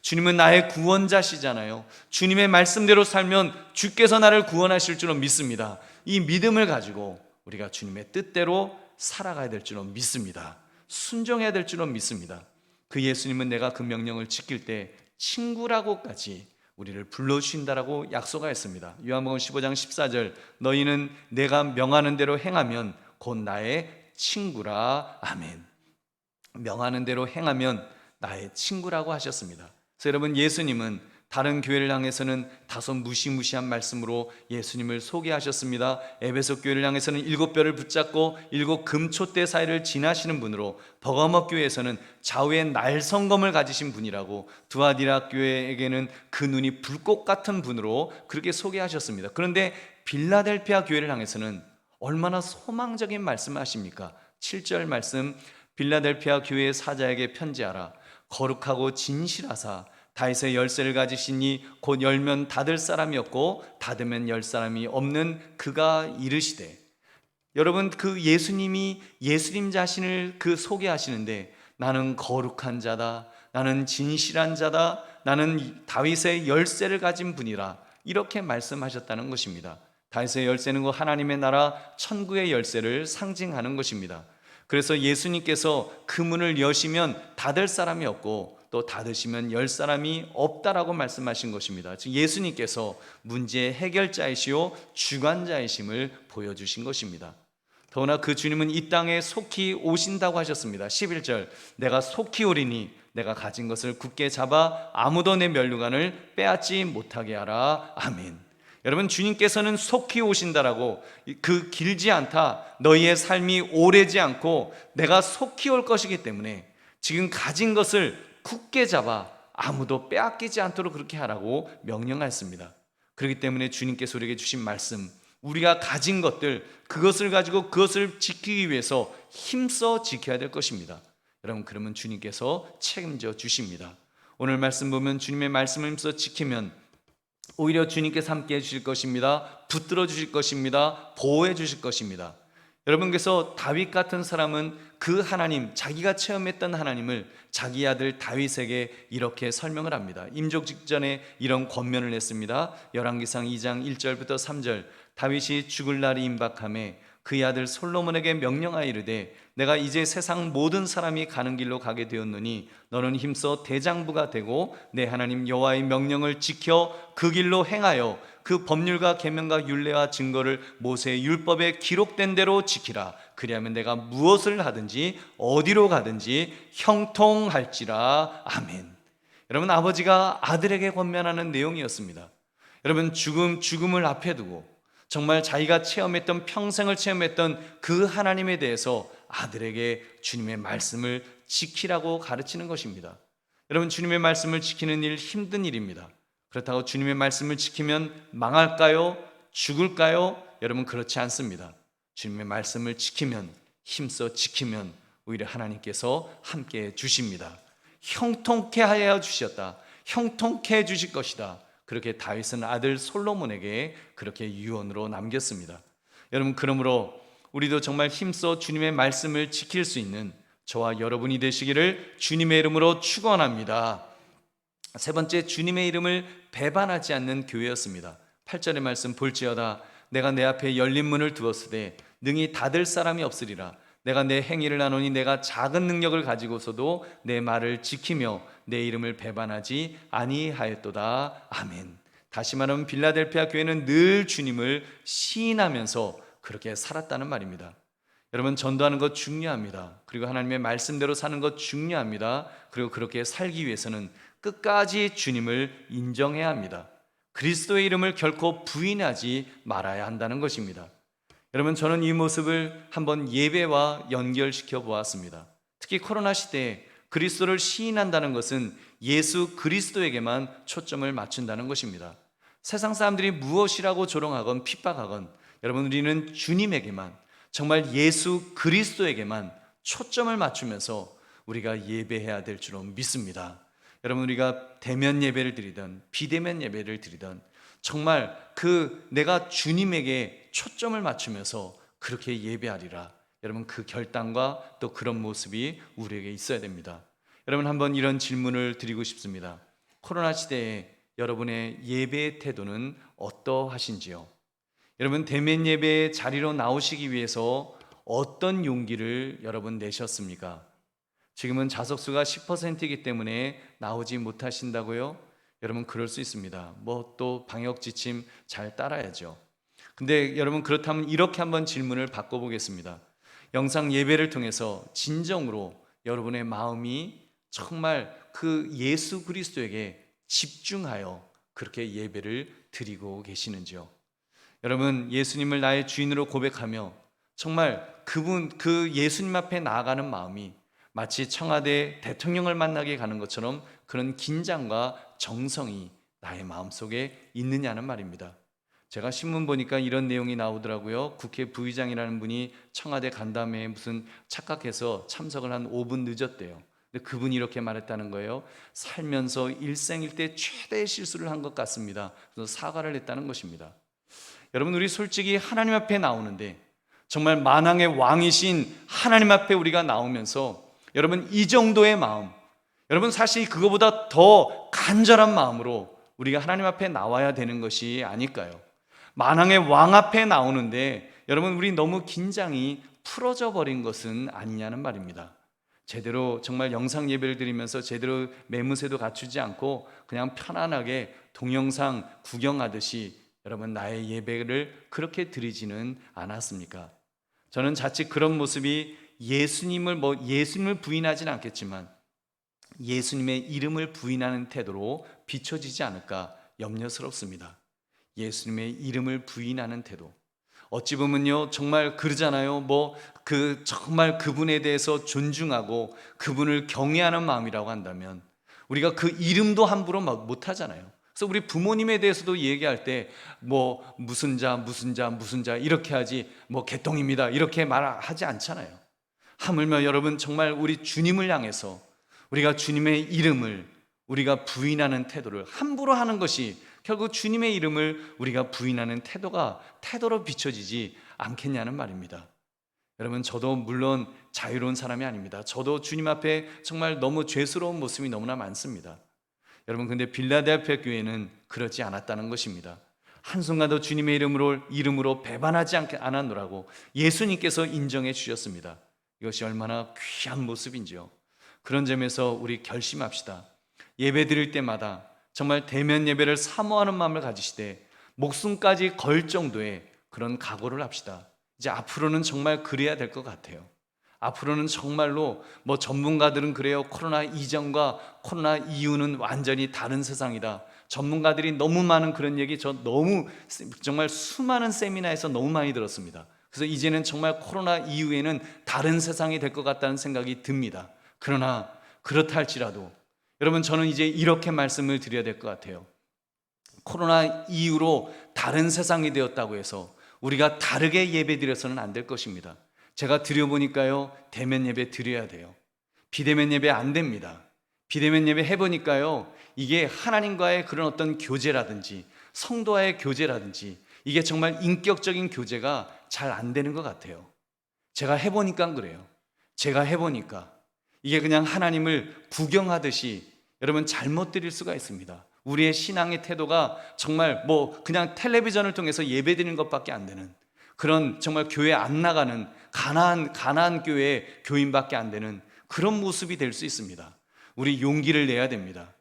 주님은 나의 구원자시잖아요. 주님의 말씀대로 살면 주께서 나를 구원하실 줄로 믿습니다. 이 믿음을 가지고 우리가 주님의 뜻대로 살아가야 될 줄로 믿습니다. 순종해야 될 줄로 믿습니다. 그 예수님은 내가 그 명령을 지킬 때 친구라고까지 우리를 불러주신다라고 약속하였습니다. 요한복음 15장 14절 너희는 내가 명하는 대로 행하면 곧 나의 친구라. 아멘. 명하는 대로 행하면 나의 친구라고 하셨습니다. 그래서 여러분, 예수님은 다른 교회를 향해서는 다소 무시무시한 말씀으로 예수님을 소개하셨습니다. 에베소 교회를 향해서는 7뼈를 붙잡고 7 금촛대 사이를 지나시는 분으로, 버가모 교회에서는 좌우에 날성검을 가지신 분이라고, 두아디라 교회에게는 그 눈이 불꽃 같은 분으로 그렇게 소개하셨습니다. 그런데 빌라델피아 교회를 향해서는 얼마나 소망적인 말씀을 하십니까? 7절 말씀, 빌라델피아 교회의 사자에게 편지하라. 거룩하고 진실하사 다윗의 열쇠를 가지시니 곧 열면 닫을 사람이 없고 닫으면 열 사람이 없는 그가 이르시되. 여러분, 그 예수님이 예수님 자신을 그 소개하시는데 나는 거룩한 자다, 나는 진실한 자다, 나는 다윗의 열쇠를 가진 분이라 이렇게 말씀하셨다는 것입니다. 다윗의 열쇠는 그 하나님의 나라 천국의 열쇠를 상징하는 것입니다. 그래서 예수님께서 그 문을 여시면 닫을 사람이 없고 또 닫으시면 열 사람이 없다라고 말씀하신 것입니다. 즉 예수님께서 문제의 해결자이시오 주관자이심을 보여주신 것입니다. 더구나 그 주님은 이 땅에 속히 오신다고 하셨습니다. 11절 내가 속히 오리니 내가 가진 것을 굳게 잡아 아무도 내 면류관을 빼앗지 못하게 하라. 아멘. 여러분, 주님께서는 속히 오신다라고, 그 길지 않다, 너희의 삶이 오래지 않고 내가 속히 올 것이기 때문에 지금 가진 것을 굳게 잡아 아무도 빼앗기지 않도록 그렇게 하라고 명령하였습니다. 그렇기 때문에 주님께서 우리에게 주신 말씀, 우리가 가진 것들, 그것을 가지고 그것을 지키기 위해서 힘써 지켜야 될 것입니다. 여러분, 그러면 주님께서 책임져 주십니다. 오늘 말씀 보면 주님의 말씀을 힘써 지키면 오히려 주님께서 함께 해주실 것입니다. 붙들어 주실 것입니다. 보호해 주실 것입니다. 여러분께서 다윗 같은 사람은 그 하나님, 자기가 체험했던 하나님을 자기 아들 다윗에게 이렇게 설명을 합니다. 임종 직전에 이런 권면을 했습니다. 열왕기상 2장 1절부터 3절. 다윗이 죽을 날이 임박하매 그의 아들 솔로몬에게 명령하여 이르되 내가 이제 세상 모든 사람이 가는 길로 가게 되었노니 너는 힘써 대장부가 되고 내 하나님 여호와의 명령을 지켜 그 길로 행하여 그 법률과 계명과 율례와 증거를 모세의 율법에 기록된 대로 지키라. 그리하면 내가 무엇을 하든지 어디로 가든지 형통할지라. 아멘. 여러분, 아버지가 아들에게 권면하는 내용이었습니다. 여러분, 죽음을 앞에 두고 정말 자기가 체험했던, 평생을 체험했던 그 하나님에 대해서 아들에게 주님의 말씀을 지키라고 가르치는 것입니다. 여러분, 주님의 말씀을 지키는 일 힘든 일입니다. 그렇다고 주님의 말씀을 지키면 망할까요? 죽을까요? 여러분, 그렇지 않습니다. 주님의 말씀을 지키면, 힘써 지키면 오히려 하나님께서 함께 해 주십니다. 형통케 하여 주셨다. 형통케 해 주실 것이다. 그렇게 다윗은 아들 솔로몬에게 그렇게 유언으로 남겼습니다. 여러분, 그러므로 우리도 정말 힘써 주님의 말씀을 지킬 수 있는 저와 여러분이 되시기를 주님의 이름으로 축원합니다. 세 번째, 주님의 이름을 배반하지 않는 교회였습니다. 8절의 말씀 볼지어다 내가 내 앞에 열린 문을 두었으되 능히 닫을 사람이 없으리라. 내가 내 행위를 아노니 내가 작은 능력을 가지고서도 내 말을 지키며 내 이름을 배반하지 아니하였도다. 아멘. 다시 말하면 빌라델피아 교회는 늘 주님을 시인하면서 그렇게 살았다는 말입니다. 여러분, 전도하는 것 중요합니다. 그리고 하나님의 말씀대로 사는 것 중요합니다. 그리고 그렇게 살기 위해서는 끝까지 주님을 인정해야 합니다. 그리스도의 이름을 결코 부인하지 말아야 한다는 것입니다. 여러분, 저는 이 모습을 한번 예배와 연결시켜 보았습니다. 특히 코로나 시대에 그리스도를 시인한다는 것은 예수 그리스도에게만 초점을 맞춘다는 것입니다. 세상 사람들이 무엇이라고 조롱하건 핍박하건 여러분, 우리는 주님에게만, 정말 예수 그리스도에게만 초점을 맞추면서 우리가 예배해야 될 줄로 믿습니다. 여러분, 우리가 대면 예배를 드리던 비대면 예배를 드리던 정말 내가 주님에게 초점을 맞추면서 그렇게 예배하리라. 여러분, 그 결단과 또 그런 모습이 우리에게 있어야 됩니다. 여러분, 한번 이런 질문을 드리고 싶습니다. 코로나 시대에 여러분의 예배의 태도는 어떠하신지요? 여러분, 대면 예배의 자리로 나오시기 위해서 어떤 용기를 여러분 내셨습니까? 지금은 좌석수가 10%이기 때문에 나오지 못하신다고요? 여러분, 그럴 수 있습니다. 또 방역 지침 잘 따라야죠. 근데 여러분, 그렇다면 이렇게 한번 질문을 바꿔보겠습니다. 영상 예배를 통해서 진정으로 여러분의 마음이 정말 그 예수 그리스도에게 집중하여 그렇게 예배를 드리고 계시는지요? 여러분, 예수님을 나의 주인으로 고백하며 정말 그 예수님 앞에 나아가는 마음이 마치 청와대 대통령을 만나게 가는 것처럼 그런 긴장과 정성이 나의 마음속에 있느냐는 말입니다. 제가 신문 보니까 이런 내용이 나오더라고요. 국회 부의장이라는 분이 청와대 간담회에 무슨 착각해서 참석을 한 5분 늦었대요. 근데 그분이 이렇게 말했다는 거예요. 살면서 일생일대 최대의 실수를 한 것 같습니다. 그래서 사과를 했다는 것입니다. 여러분, 우리 솔직히 하나님 앞에 나오는데 정말 만왕의 왕이신 하나님 앞에 우리가 나오면서 여러분, 이 정도의 마음, 여러분, 사실 그거보다 더 간절한 마음으로 우리가 하나님 앞에 나와야 되는 것이 아닐까요? 만왕의 왕 앞에 나오는데 여러분, 우리 너무 긴장이 풀어져 버린 것은 아니냐는 말입니다. 제대로 정말 영상 예배를 드리면서 제대로 매무새도 갖추지 않고 그냥 편안하게 동영상 구경하듯이 여러분, 나의 예배를 그렇게 드리지는 않았습니까? 저는 자칫 그런 모습이 예수님을 부인하지는 않겠지만 예수님의 이름을 부인하는 태도로 비춰지지 않을까 염려스럽습니다. 예수님의 이름을 부인하는 태도. 어찌 보면요, 정말 그러잖아요. 정말 그분에 대해서 존중하고 그분을 경외하는 마음이라고 한다면 우리가 그 이름도 함부로 못 하잖아요. 그래서 우리 부모님에 대해서도 얘기할 때 무슨 자 이렇게 하지 개똥입니다 이렇게 말하지 않잖아요. 하물며 여러분, 정말 우리 주님을 향해서 우리가 주님의 이름을 우리가 부인하는 태도를 함부로 하는 것이 결국 주님의 이름을 우리가 부인하는 태도로 비춰지지 않겠냐는 말입니다. 여러분, 저도 물론 자유로운 사람이 아닙니다. 저도 주님 앞에 정말 너무 죄스러운 모습이 너무나 많습니다. 여러분, 근데 빌라델피아 교회는 그렇지 않았다는 것입니다. 한순간도 주님의 이름으로 배반하지 않았노라고 예수님께서 인정해 주셨습니다. 이것이 얼마나 귀한 모습인지요. 그런 점에서 우리 결심합시다. 예배 드릴 때마다 정말 대면 예배를 사모하는 마음을 가지시되 목숨까지 걸 정도의 그런 각오를 합시다. 이제 앞으로는 정말 그래야 될 것 같아요. 앞으로는 정말로 전문가들은 그래요. 코로나 이전과 코로나 이후는 완전히 다른 세상이다. 전문가들이 너무 많은 그런 얘기 정말 수많은 세미나에서 너무 많이 들었습니다. 그래서 이제는 정말 코로나 이후에는 다른 세상이 될 것 같다는 생각이 듭니다. 그러나 그렇다 할지라도 여러분, 저는 이제 이렇게 말씀을 드려야 될 것 같아요. 코로나 이후로 다른 세상이 되었다고 해서 우리가 다르게 예배 드려서는 안 될 것입니다. 제가 드려보니까요, 대면 예배 드려야 돼요. 비대면 예배 안 됩니다. 비대면 예배 해보니까요, 이게 하나님과의 그런 어떤 교제라든지 성도와의 교제라든지 이게 정말 인격적인 교제가 잘 안 되는 것 같아요. 제가 해보니까 그래요. 제가 해보니까 이게 그냥 하나님을 구경하듯이 여러분 잘못 드릴 수가 있습니다. 우리의 신앙의 태도가 정말 그냥 텔레비전을 통해서 예배 드리는 것밖에 안 되는 그런, 정말 교회 안 나가는 가난한 교회의 교인밖에 안 되는 그런 모습이 될 수 있습니다. 우리 용기를 내야 됩니다.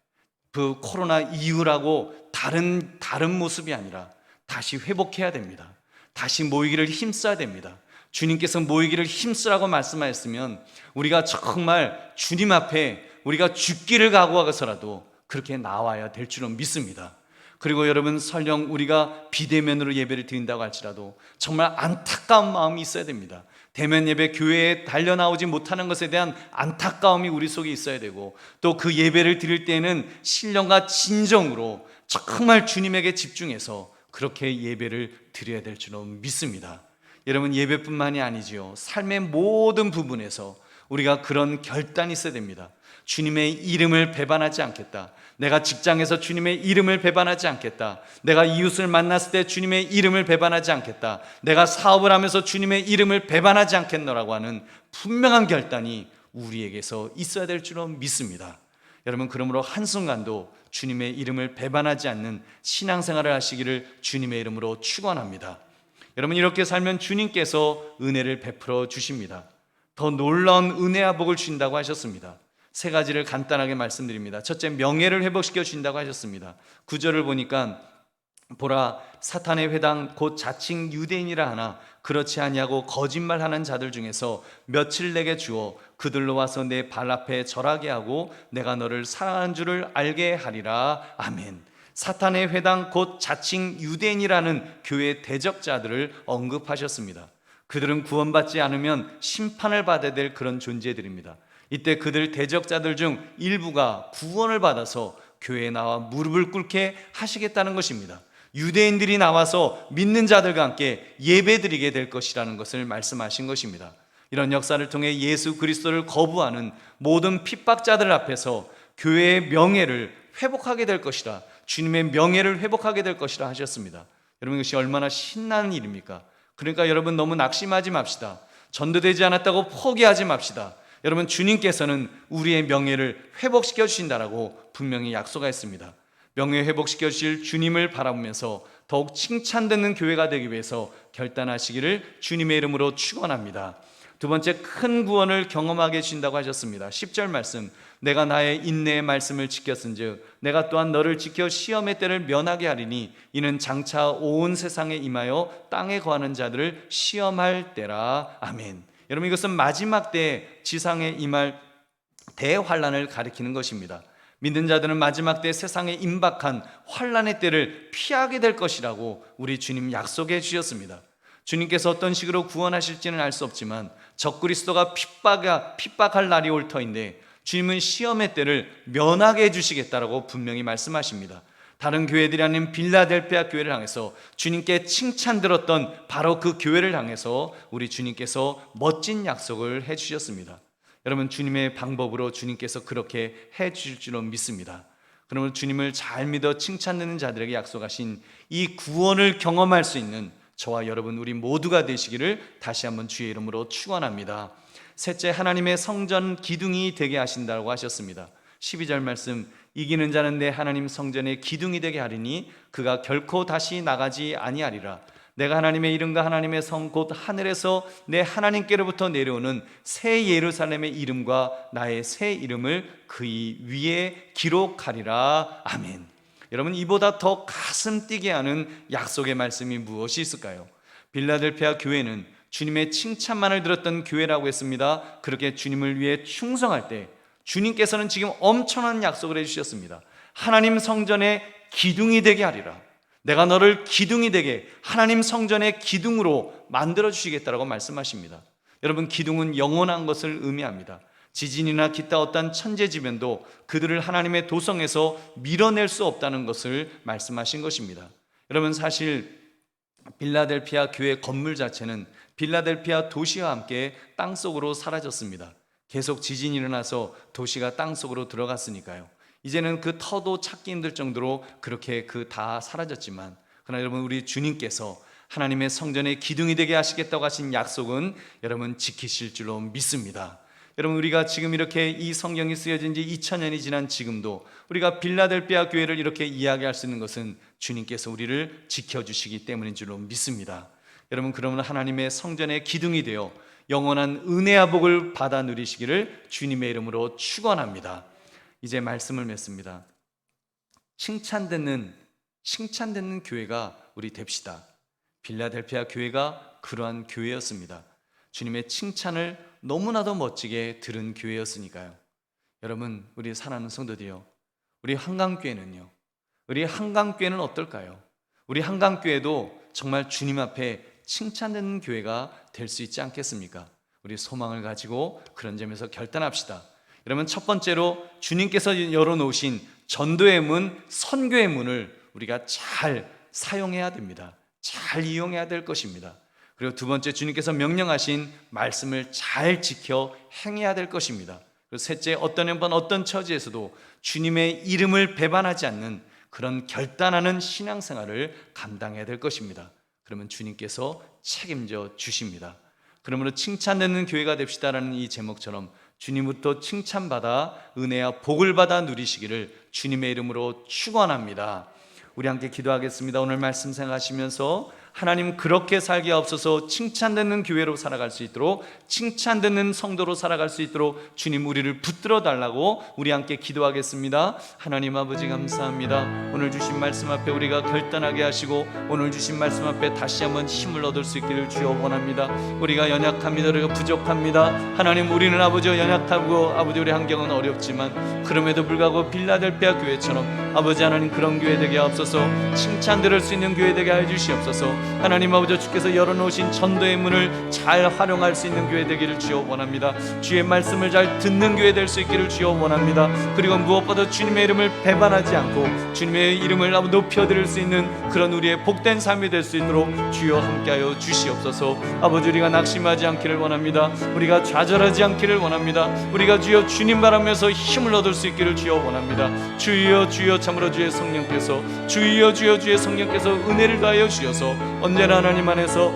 그 코로나 이후라고 다른 모습이 아니라 다시 회복해야 됩니다. 다시 모이기를 힘써야 됩니다. 주님께서 모이기를 힘쓰라고 말씀하셨으면 우리가 정말 주님 앞에 우리가 죽기를 각오하고서라도 그렇게 나와야 될 줄은 믿습니다. 그리고 여러분, 설령 우리가 비대면으로 예배를 드린다고 할지라도 정말 안타까운 마음이 있어야 됩니다. 대면 예배 교회에 달려나오지 못하는 것에 대한 안타까움이 우리 속에 있어야 되고, 또 그 예배를 드릴 때에는 신령과 진정으로 정말 주님에게 집중해서 그렇게 예배를 드려야 될 줄은 믿습니다. 여러분, 예배뿐만이 아니지요. 삶의 모든 부분에서 우리가 그런 결단이 있어야 됩니다. 주님의 이름을 배반하지 않겠다. 내가 직장에서 주님의 이름을 배반하지 않겠다. 내가 이웃을 만났을 때 주님의 이름을 배반하지 않겠다. 내가 사업을 하면서 주님의 이름을 배반하지 않겠노라고 하는 분명한 결단이 우리에게서 있어야 될 줄로 믿습니다. 여러분, 그러므로 한순간도 주님의 이름을 배반하지 않는 신앙생활을 하시기를 주님의 이름으로 축원합니다. 여러분, 이렇게 살면 주님께서 은혜를 베풀어 주십니다. 더 놀라운 은혜와 복을 주신다고 하셨습니다. 세 가지를 간단하게 말씀드립니다. 첫째, 명예를 회복시켜 주신다고 하셨습니다. 9절을 보니까 보라, 사탄의 회당 곧 자칭 유대인이라 하나 그렇지 아니하고 거짓말하는 자들 중에서 며칠 내게 주어 그들로 와서 내 발 앞에 절하게 하고 내가 너를 사랑하는 줄을 알게 하리라. 아멘. 사탄의 회당 곧 자칭 유대인이라는 교회 대적자들을 언급하셨습니다. 그들은 구원받지 않으면 심판을 받아야 될 그런 존재들입니다. 이때 그들 대적자들 중 일부가 구원을 받아서 교회에 나와 무릎을 꿇게 하시겠다는 것입니다. 유대인들이 나와서 믿는 자들과 함께 예배드리게 될 것이라는 것을 말씀하신 것입니다. 이런 역사를 통해 예수 그리스도를 거부하는 모든 핍박자들 앞에서 교회의 명예를 회복하게 될 것이라, 주님의 명예를 회복하게 될 것이라 하셨습니다. 여러분, 이것이 얼마나 신나는 일입니까? 그러니까 여러분, 너무 낙심하지 맙시다. 전도되지 않았다고 포기하지 맙시다. 여러분, 주님께서는 우리의 명예를 회복시켜 주신다라고 분명히 약속하였습니다. 명예 회복시켜 주실 주님을 바라보면서 더욱 칭찬듣는 교회가 되기 위해서 결단하시기를 주님의 이름으로 축원합니다. 두 번째, 큰 구원을 경험하게 해주신다고 하셨습니다. 10절 말씀, 내가 나의 인내의 말씀을 지켰은즉 내가 또한 너를 지켜 시험의 때를 면하게 하리니 이는 장차 온 세상에 임하여 땅에 거하는 자들을 시험할 때라. 아멘. 여러분, 이것은 마지막 때 지상에 임할 대환란을 가리키는 것입니다. 믿는 자들은 마지막 때 세상에 임박한 환란의 때를 피하게 될 것이라고 우리 주님 약속해 주셨습니다. 주님께서 어떤 식으로 구원하실지는 알 수 없지만 적그리스도가 핍박할 날이 올 터인데 주님은 시험의 때를 면하게 해주시겠다라고 분명히 말씀하십니다. 다른 교회들이 아닌 빌라델피아 교회를 향해서 주님께 칭찬 들었던 바로 그 교회를 향해서 우리 주님께서 멋진 약속을 해주셨습니다. 여러분, 주님의 방법으로 주님께서 그렇게 해주실 줄로 믿습니다. 그러면 주님을 잘 믿어 칭찬 듣는 자들에게 약속하신 이 구원을 경험할 수 있는 저와 여러분 우리 모두가 되시기를 다시 한번 주의 이름으로 축원합니다. 셋째, 하나님의 성전 기둥이 되게 하신다고 하셨습니다. 12절 말씀, 이기는 자는 내 하나님 성전의 기둥이 되게 하리니 그가 결코 다시 나가지 아니하리라. 내가 하나님의 이름과 하나님의 성 곧 하늘에서 내 하나님께로부터 내려오는 새 예루살렘의 이름과 나의 새 이름을 그의 위에 기록하리라. 아멘. 여러분, 이보다 더 가슴 뛰게 하는 약속의 말씀이 무엇이 있을까요? 빌라델피아 교회는 주님의 칭찬만을 들었던 교회라고 했습니다. 그렇게 주님을 위해 충성할 때 주님께서는 지금 엄청난 약속을 해주셨습니다. 하나님 성전의 기둥이 되게 하리라. 내가 너를 기둥이 되게 하나님 성전의 기둥으로 만들어 주시겠다라고 말씀하십니다. 여러분, 기둥은 영원한 것을 의미합니다. 지진이나 기타 어떤 천재지변도 그들을 하나님의 도성에서 밀어낼 수 없다는 것을 말씀하신 것입니다. 여러분, 사실 빌라델피아 교회 건물 자체는 빌라델피아 도시와 함께 땅속으로 사라졌습니다. 계속 지진이 일어나서 도시가 땅속으로 들어갔으니까요. 이제는 그 터도 찾기 힘들 정도로 그렇게 다 사라졌지만, 그러나 여러분, 우리 주님께서 하나님의 성전의 기둥이 되게 하시겠다고 하신 약속은 여러분 지키실 줄로 믿습니다. 여러분, 우리가 지금 이렇게 이 성경이 쓰여진 지 2000년이 지난 지금도 우리가 빌라델피아 교회를 이렇게 이야기할 수 있는 것은 주님께서 우리를 지켜주시기 때문인 줄로 믿습니다. 여러분, 그러면 하나님의 성전의 기둥이 되어 영원한 은혜와 복을 받아 누리시기를 주님의 이름으로 축원합니다. 이제 말씀을 맺습니다. 칭찬듣는 교회가 우리 됩시다. 빌라델피아 교회가 그러한 교회였습니다. 주님의 칭찬을 너무나도 멋지게 들은 교회였으니까요. 여러분, 우리 사랑하는 성도들이요, 우리 한강교회는요, 우리 한강교회는 어떨까요? 우리 한강교회도 정말 주님 앞에 칭찬듣는 교회가 될 수 있지 않겠습니까? 우리 소망을 가지고 그런 점에서 결단합시다. 여러분, 첫 번째로 주님께서 열어놓으신 전도의 문, 선교의 문을 우리가 잘 사용해야 됩니다. 잘 이용해야 될 것입니다. 그리고 두 번째, 주님께서 명령하신 말씀을 잘 지켜 행해야 될 것입니다. 그리고 셋째, 어떤 형편 어떤 처지에서도 주님의 이름을 배반하지 않는 그런 결단하는 신앙생활을 감당해야 될 것입니다. 그러면 주님께서 책임져 주십니다. 그러므로 칭찬받는 교회가 됩시다라는 이 제목처럼 주님부터 칭찬받아 은혜와 복을 받아 누리시기를 주님의 이름으로 축원합니다. 우리 함께 기도하겠습니다. 오늘 말씀 생각하시면서 하나님, 그렇게 살게 하옵소서. 칭찬듣는 교회로 살아갈 수 있도록, 칭찬듣는 성도로 살아갈 수 있도록 주님, 우리를 붙들어 달라고 우리 함께 기도하겠습니다. 하나님 아버지, 감사합니다. 오늘 주신 말씀 앞에 우리가 결단하게 하시고 오늘 주신 말씀 앞에 다시 한번 힘을 얻을 수 있기를 주여 원합니다. 우리가 연약합니다. 우리가 부족합니다. 하나님, 우리는 아버지 연약하고 아버지 우리 환경은 어렵지만 그럼에도 불구하고 빌라델피아 교회처럼 아버지 하나님, 그런 교회 되게 하옵소서. 칭찬 들을 수 있는 교회 되게 해 주시옵소서. 하나님 아버지, 주께서 열어놓으신 전도의 문을 잘 활용할 수 있는 교회 되기를 주여 원합니다. 주의 말씀을 잘 듣는 교회 될 수 있기를 주여 원합니다. 그리고 무엇보다 주님의 이름을 배반하지 않고 주님의 이름을 높여드릴 수 있는 그런 우리의 복된 삶이 될 수 있도록 주여 함께하여 주시옵소서. 아버지, 우리가 낙심하지 않기를 원합니다. 우리가 좌절하지 않기를 원합니다. 우리가 주여 주님 바라면서 힘을 얻을 수 있기를 주여 원합니다. 주여 주여, 참으로 주의 성령께서 주여 주여 주의 성령께서 은혜를 더하여 주셔서 언제나 하나님 안에서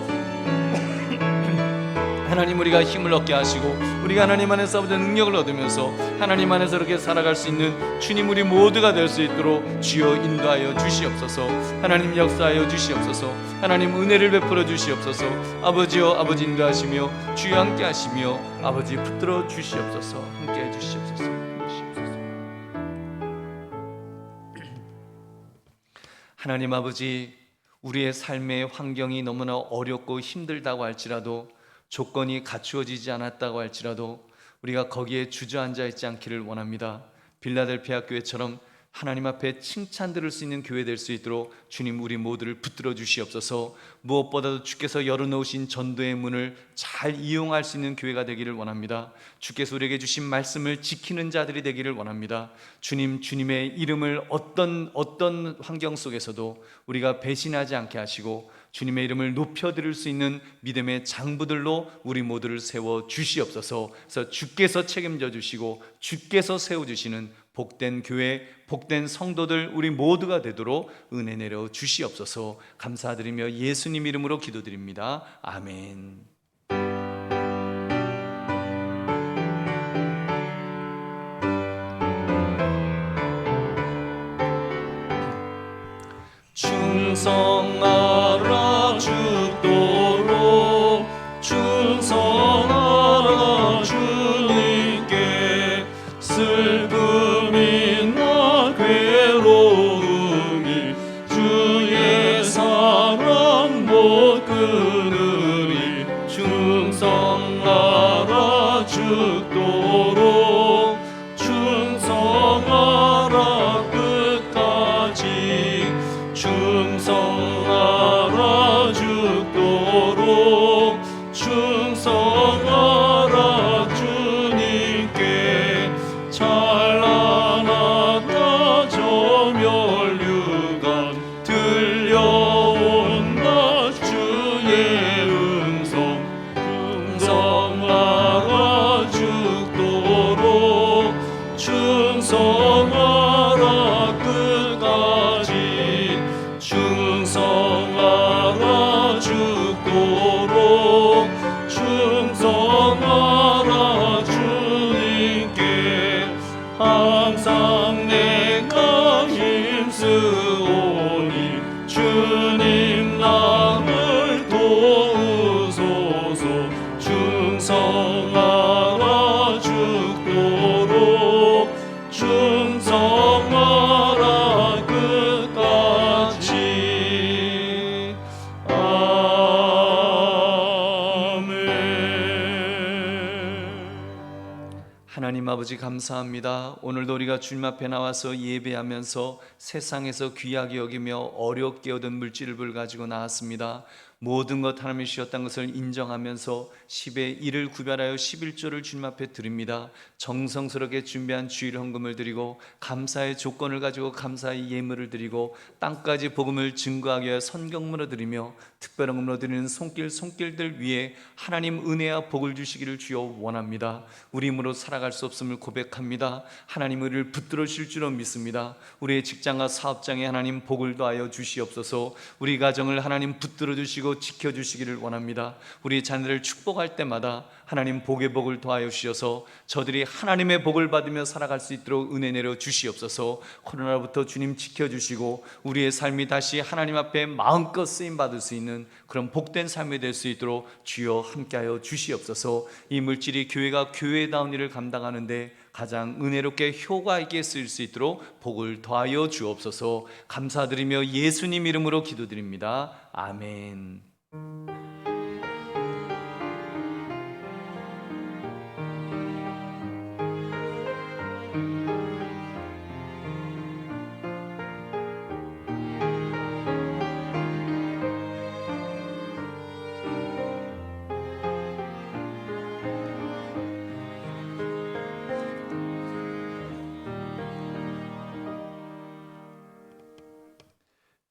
하나님, 우리가 힘을 얻게 하시고 우리가 하나님 안에서 능력을 얻으면서 하나님 안에서 이렇게 살아갈 수 있는 주님, 우리 모두가 될 수 있도록 주여 인도하여 주시옵소서. 하나님, 역사하여 주시옵소서. 하나님, 은혜를 베풀어 주시옵소서. 아버지여, 아버지 인도하시며 주여 함께 하시며 아버지 붙들어 주시옵소서. 함께 해 주시옵소서. 하나님 아버지, 우리의 삶의 환경이 너무나 어렵고 힘들다고 할지라도, 조건이 갖추어지지 않았다고 할지라도 우리가 거기에 주저앉아 있지 않기를 원합니다. 빌라델피아 교회처럼 하나님 앞에 칭찬 들을 수 있는 교회 될 수 있도록 주님, 우리 모두를 붙들어 주시옵소서. 무엇보다도 주께서 열어놓으신 전도의 문을 잘 이용할 수 있는 교회가 되기를 원합니다. 주께서 우리에게 주신 말씀을 지키는 자들이 되기를 원합니다. 주님, 주님의 이름을 어떤 환경 속에서도 우리가 배신하지 않게 하시고 주님의 이름을 높여드릴 수 있는 믿음의 장부들로 우리 모두를 세워 주시옵소서. 그래서 주께서 책임져 주시고 주께서 세워주시는 복된 교회, 복된 성도들 우리 모두가 되도록 은혜 내려 주시옵소서. 감사드리며 예수님 이름으로 기도드립니다. 아멘. 충성하라 죽도록 충성하라 주님께 슬픔이나 괴로움이 주의 사랑 못 끊으리 충성하라 죽도록 충성하라 끝까지 충성하라 죽도록 충성하라 주님께 찬란하다 저 면류관 들려온다 주의 음성 충성하라 죽도록 충성하라 끝까지 충성하라 죽도록 충성하라 주님께 항상 내가 힘쓰오니 주님 나를 도우소서 충성하라 죽도록 충성하라 끝까지 하나님 아버지 감사합니다. 오늘도 우리가 주님 앞에 나와서 예배하면서 세상에서 귀하게 여기며 어렵게 얻은 물질을 가지고 나왔습니다. 모든 것 하나님이 주셨다는 것을 인정하면서 10의 1을 구별하여 11조를 주님 앞에 드립니다. 정성스럽게 준비한 주일 헌금을 드리고 감사의 조건을 가지고 감사의 예물을 드리고 땅까지 복음을 증거하기 위해 선경문을 드리며 특별한 헌금으로 드리는 손길들 위에 하나님 은혜와 복을 주시기를 주여 원합니다. 우리 힘으로 살아갈 수 없음을 고백합니다. 하나님 우리를 붙들어 주실 줄로 믿습니다. 우리의 직장과 사업장에 하나님 복을 더하여 주시옵소서. 우리 가정을 하나님 붙들어 주시고 지켜주시기를 원합니다. 우리 자녀를 축복할 때마다 하나님 복의 복을 더하여 주셔서 저들이 하나님의 복을 받으며 살아갈 수 있도록 은혜 내려 주시옵소서. 코로나로부터 주님 지켜주시고 우리의 삶이 다시 하나님 앞에 마음껏 쓰임받을 수 있는 그런 복된 삶이 될 수 있도록 주여 함께하여 주시옵소서. 이 물질이 교회가 교회다운 일을 감당하는데 가장 은혜롭게 효과 있게 쓰일 수 있도록 복을 더하여 주옵소서. 감사드리며 예수님 이름으로 기도드립니다. 아멘.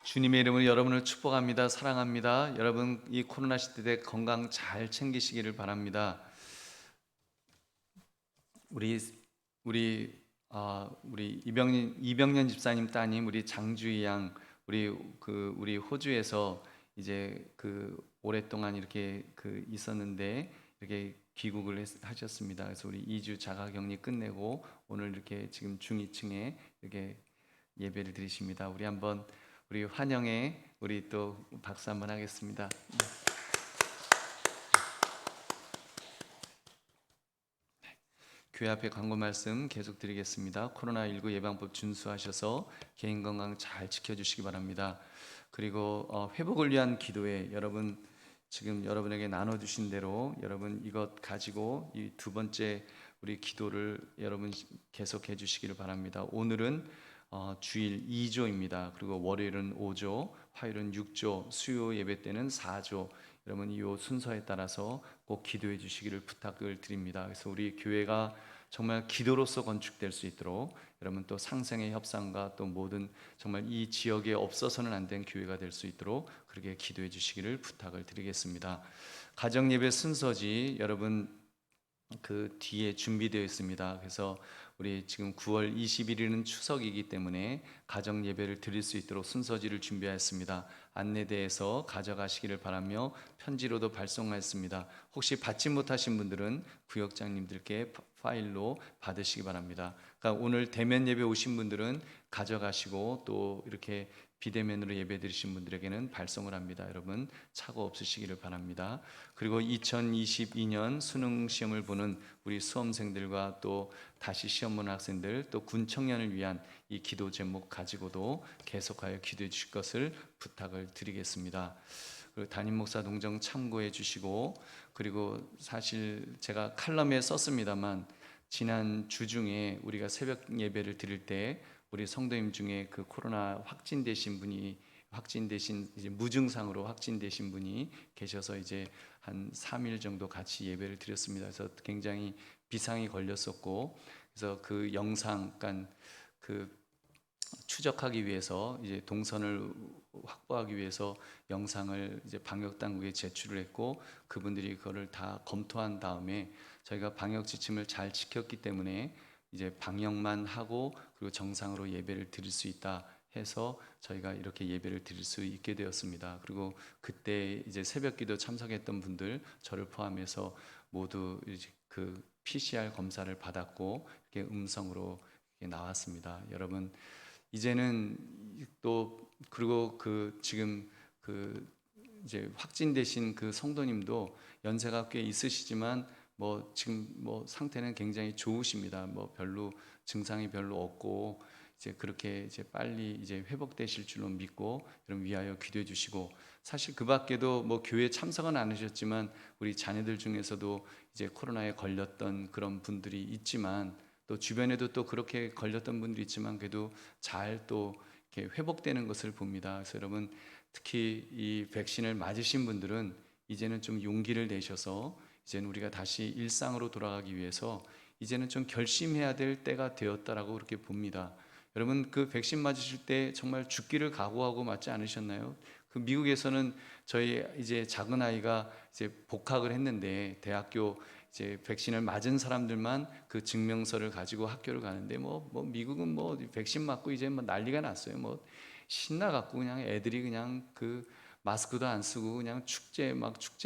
주님의 이름으로 여러분을 축복합니다. 사랑합니다. 여러분 이 코로나 시대에 건강 잘 챙기시기를 바랍니다. 우리 이병년 집사님 따님 우리 장주희 양 우리 호주에서 이제 오랫동안 이렇게 있었는데 이렇게 귀국을 하셨습니다. 그래서 우리 2주 자가격리 끝내고 오늘 이렇게 지금 중위층에 이렇게 예배를 드리십니다. 우리 환영에 우리 또 박수 한번 하겠습니다. 교회 앞에 광고 말씀 계속 드리겠습니다. 코로나19 예방법 준수하셔서 개인 건강 잘 지켜주시기 바랍니다. 그리고 회복을 위한 기도회 여러분 지금 여러분에게 나눠주신 대로 여러분 이것 가지고 이 두 번째 우리 기도를 여러분 계속해 주시기를 바랍니다. 오늘은 주일 2조입니다. 그리고 월요일은 5조, 화요일은 6조, 수요 예배 때는 4조. 여러분 이 순서에 따라서 꼭 기도해 주시기를 부탁을 드립니다. 그래서 우리 교회가 정말 기도로서 건축될 수 있도록 여러분 또 상생의 협상과 또 모든 정말 이 지역에 없어서는 안 된 교회가 될 수 있도록 그렇게 기도해 주시기를 부탁을 드리겠습니다. 가정 예배 순서지 여러분 뒤에 준비되어 있습니다. 그래서 우리 지금 9월 21일은 추석이기 때문에 가정 예배를 드릴 수 있도록 순서지를 준비하였습니다. 안내대에서 가져가시기를 바라며 편지로도 발송하였습니다. 혹시 받지 못하신 분들은 구역장님들께 파일로 받으시기 바랍니다. 그러니까 오늘 대면 예배 오신 분들은 가져가시고 또 이렇게 비대면으로 예배 드리신 분들에게는 발송을 합니다. 여러분 착오 없으시기를 바랍니다. 그리고 2022년 수능 시험을 보는 우리 수험생들과 또 다시 시험 보는 학생들 또 군 청년을 위한 이 기도 제목 가지고도 계속하여 기도해 주실 것을 부탁을 드리겠습니다. 그리고 담임 목사 동정 참고해 주시고, 그리고 사실 제가 칼럼에 썼습니다만 지난 주 중에 우리가 새벽 예배를 드릴 때 우리 성도님 중에 그 코로나 확진되신 이제 무증상으로 확진되신 분이 계셔서 이제 한 3일 정도 같이 예배를 드렸습니다. 그래서 굉장히 비상이 걸렸었고, 그래서 그 영상, 그러니까 그 추적하기 위해서 이제 동선을 확보하기 위해서 영상을 이제 방역 당국에 제출을 했고, 그분들이 그거를 다 검토한 다음에 저희가 방역 지침을 잘 지켰기 때문에 이제 방역만 하고 그리고 정상으로 예배를 드릴 수 있다 해서 저희가 이렇게 예배를 드릴 수 있게 되었습니다. 그리고 그때 이제 새벽기도 참석했던 분들 저를 포함해서 모두 이제 그 PCR 검사를 받았고 이렇게 음성으로 이렇게 나왔습니다. 여러분 이제는 또 그리고 그 지금 그 이제 확진되신 그 성도님도 연세가 꽤 있으시지만 뭐 지금 뭐 상태는 굉장히 좋으십니다. 뭐 별로 증상이 별로 없고 이제 그렇게 이제 빨리 이제 회복되실 줄로 믿고 여러분 위하여 기도해 주시고, 사실 그 밖에도 뭐 교회 참석은 안 하셨지만 우리 자녀들 중에서도 이제 코로나에 걸렸던 그런 분들이 있지만 또 주변에도 또 그렇게 걸렸던 분들이 있지만 그래도 잘 또 이렇게 회복되는 것을 봅니다. 그래서 여러분 특히 이 백신을 맞으신 분들은 이제는 좀 용기를 내셔서 이제는 우리가 다시 일상으로 돌아가기 위해서 이제는 좀 결심해야 될 때가 되었다라고 그렇게 봅니다. 여러분 그 백신 맞으실 때 정말 죽기를 각오하고 맞지 않으셨나요? 그 미국에서는 저희 이제 작은 아이가 이제 복학을 했는데 대학교 이제 백신을 맞은 사람들만 그 증명서를 가지고 학교를 가는데 뭐 미국은 뭐 백신 맞고 이제 뭐 난리가 났어요. 뭐 신나 갖고 그냥 애들이 그냥 그 마스크도 안 쓰고 그냥 축제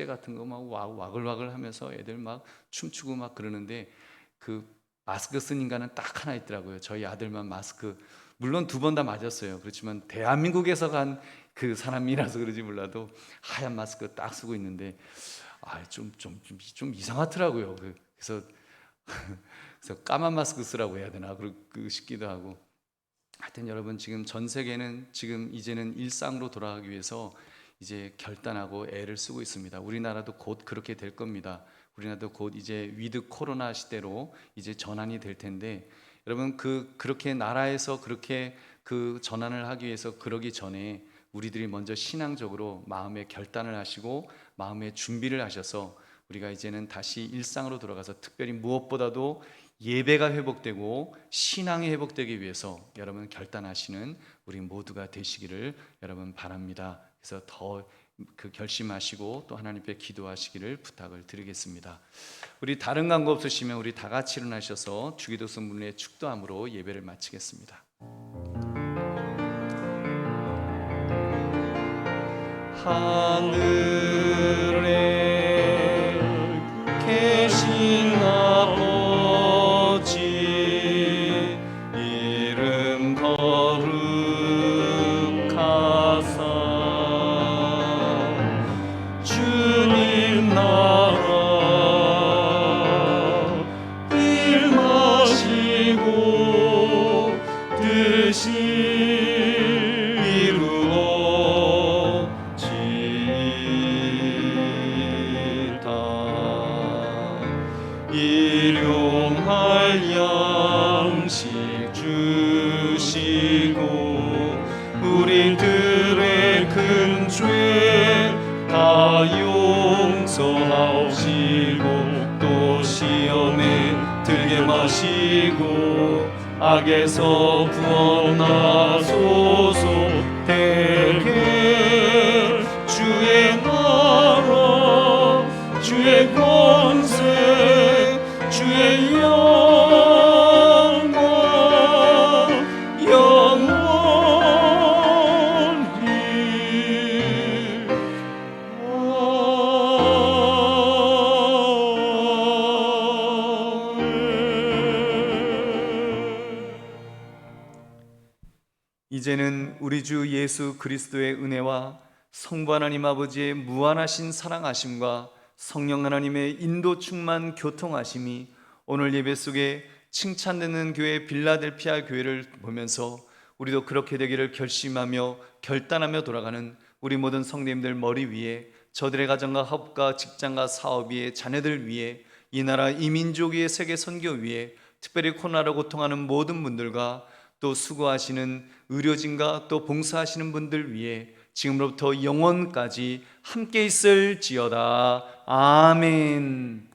같은 거 막 와글와글 하면서 애들 막 춤추고 막 그러는데 그 마스크 쓴 인간은 딱 하나 있더라고요. 저희 아들만 마스크 물론 2번 다 맞았어요. 그렇지만 대한민국에서 간 그 사람이라서 그런지 몰라도 하얀 마스크 딱 쓰고 있는데 좀 이상하더라고요. 그래서 까만 마스크 쓰라고 해야 되나 그러고 싶기도 하고. 하여튼 여러분 지금 전 세계는 지금 이제는 일상으로 돌아가기 위해서 이제 결단하고 애를 쓰고 있습니다. 우리나라도 곧 그렇게 될 겁니다. 우리나라도 곧 이제 위드 코로나 시대로 이제 전환이 될 텐데, 여러분 그렇게 나라에서 그렇게 그 전환을 하기 위해서 그러기 전에 우리들이 먼저 신앙적으로 마음의 결단을 하시고 마음의 준비를 하셔서 우리가 이제는 다시 일상으로 돌아가서 특별히 무엇보다도 예배가 회복되고 신앙이 회복되기 위해서 여러분 결단하시는 우리 모두가 되시기를 여러분 바랍니다. 그래서 더 그 결심하시고 또 하나님께 기도하시기를 부탁을 드리겠습니다. 우리 다른 광고 없으시면 우리 다 같이 일어나셔서 주기도성 문례 축도함으로 예배를 마치겠습니다. 하늘에 계신 아버지 이름 거룩하사 주님 나라 임하시고 뜻이 일용할 양식 주시고 우리들의 큰 죄 다 용서하시고 또 시험에 들게 마시고 악에서 구원하소서. 대개 주의 나라 주의 권세 주의 영광 이제는 우리 주 예수 그리스도의 은혜와 성부 하나님 아버지의 무한하신 사랑하심과 성령 하나님의 인도 충만 교통하심이 오늘 예배 속에 칭찬되는 교회 빌라델피아 교회를 보면서 우리도 그렇게 되기를 결심하며 결단하며 돌아가는 우리 모든 성도님들 머리 위에, 저들의 가정과 학업과 직장과 사업 위에, 자녀들 위에, 이 나라 이민족 위에, 세계 선교 위에, 특별히 코로나로 고통하는 모든 분들과 또 수고하시는 의료진과 또 봉사하시는 분들 위해 지금으로부터 영원까지 함께 있을지어다. 아멘.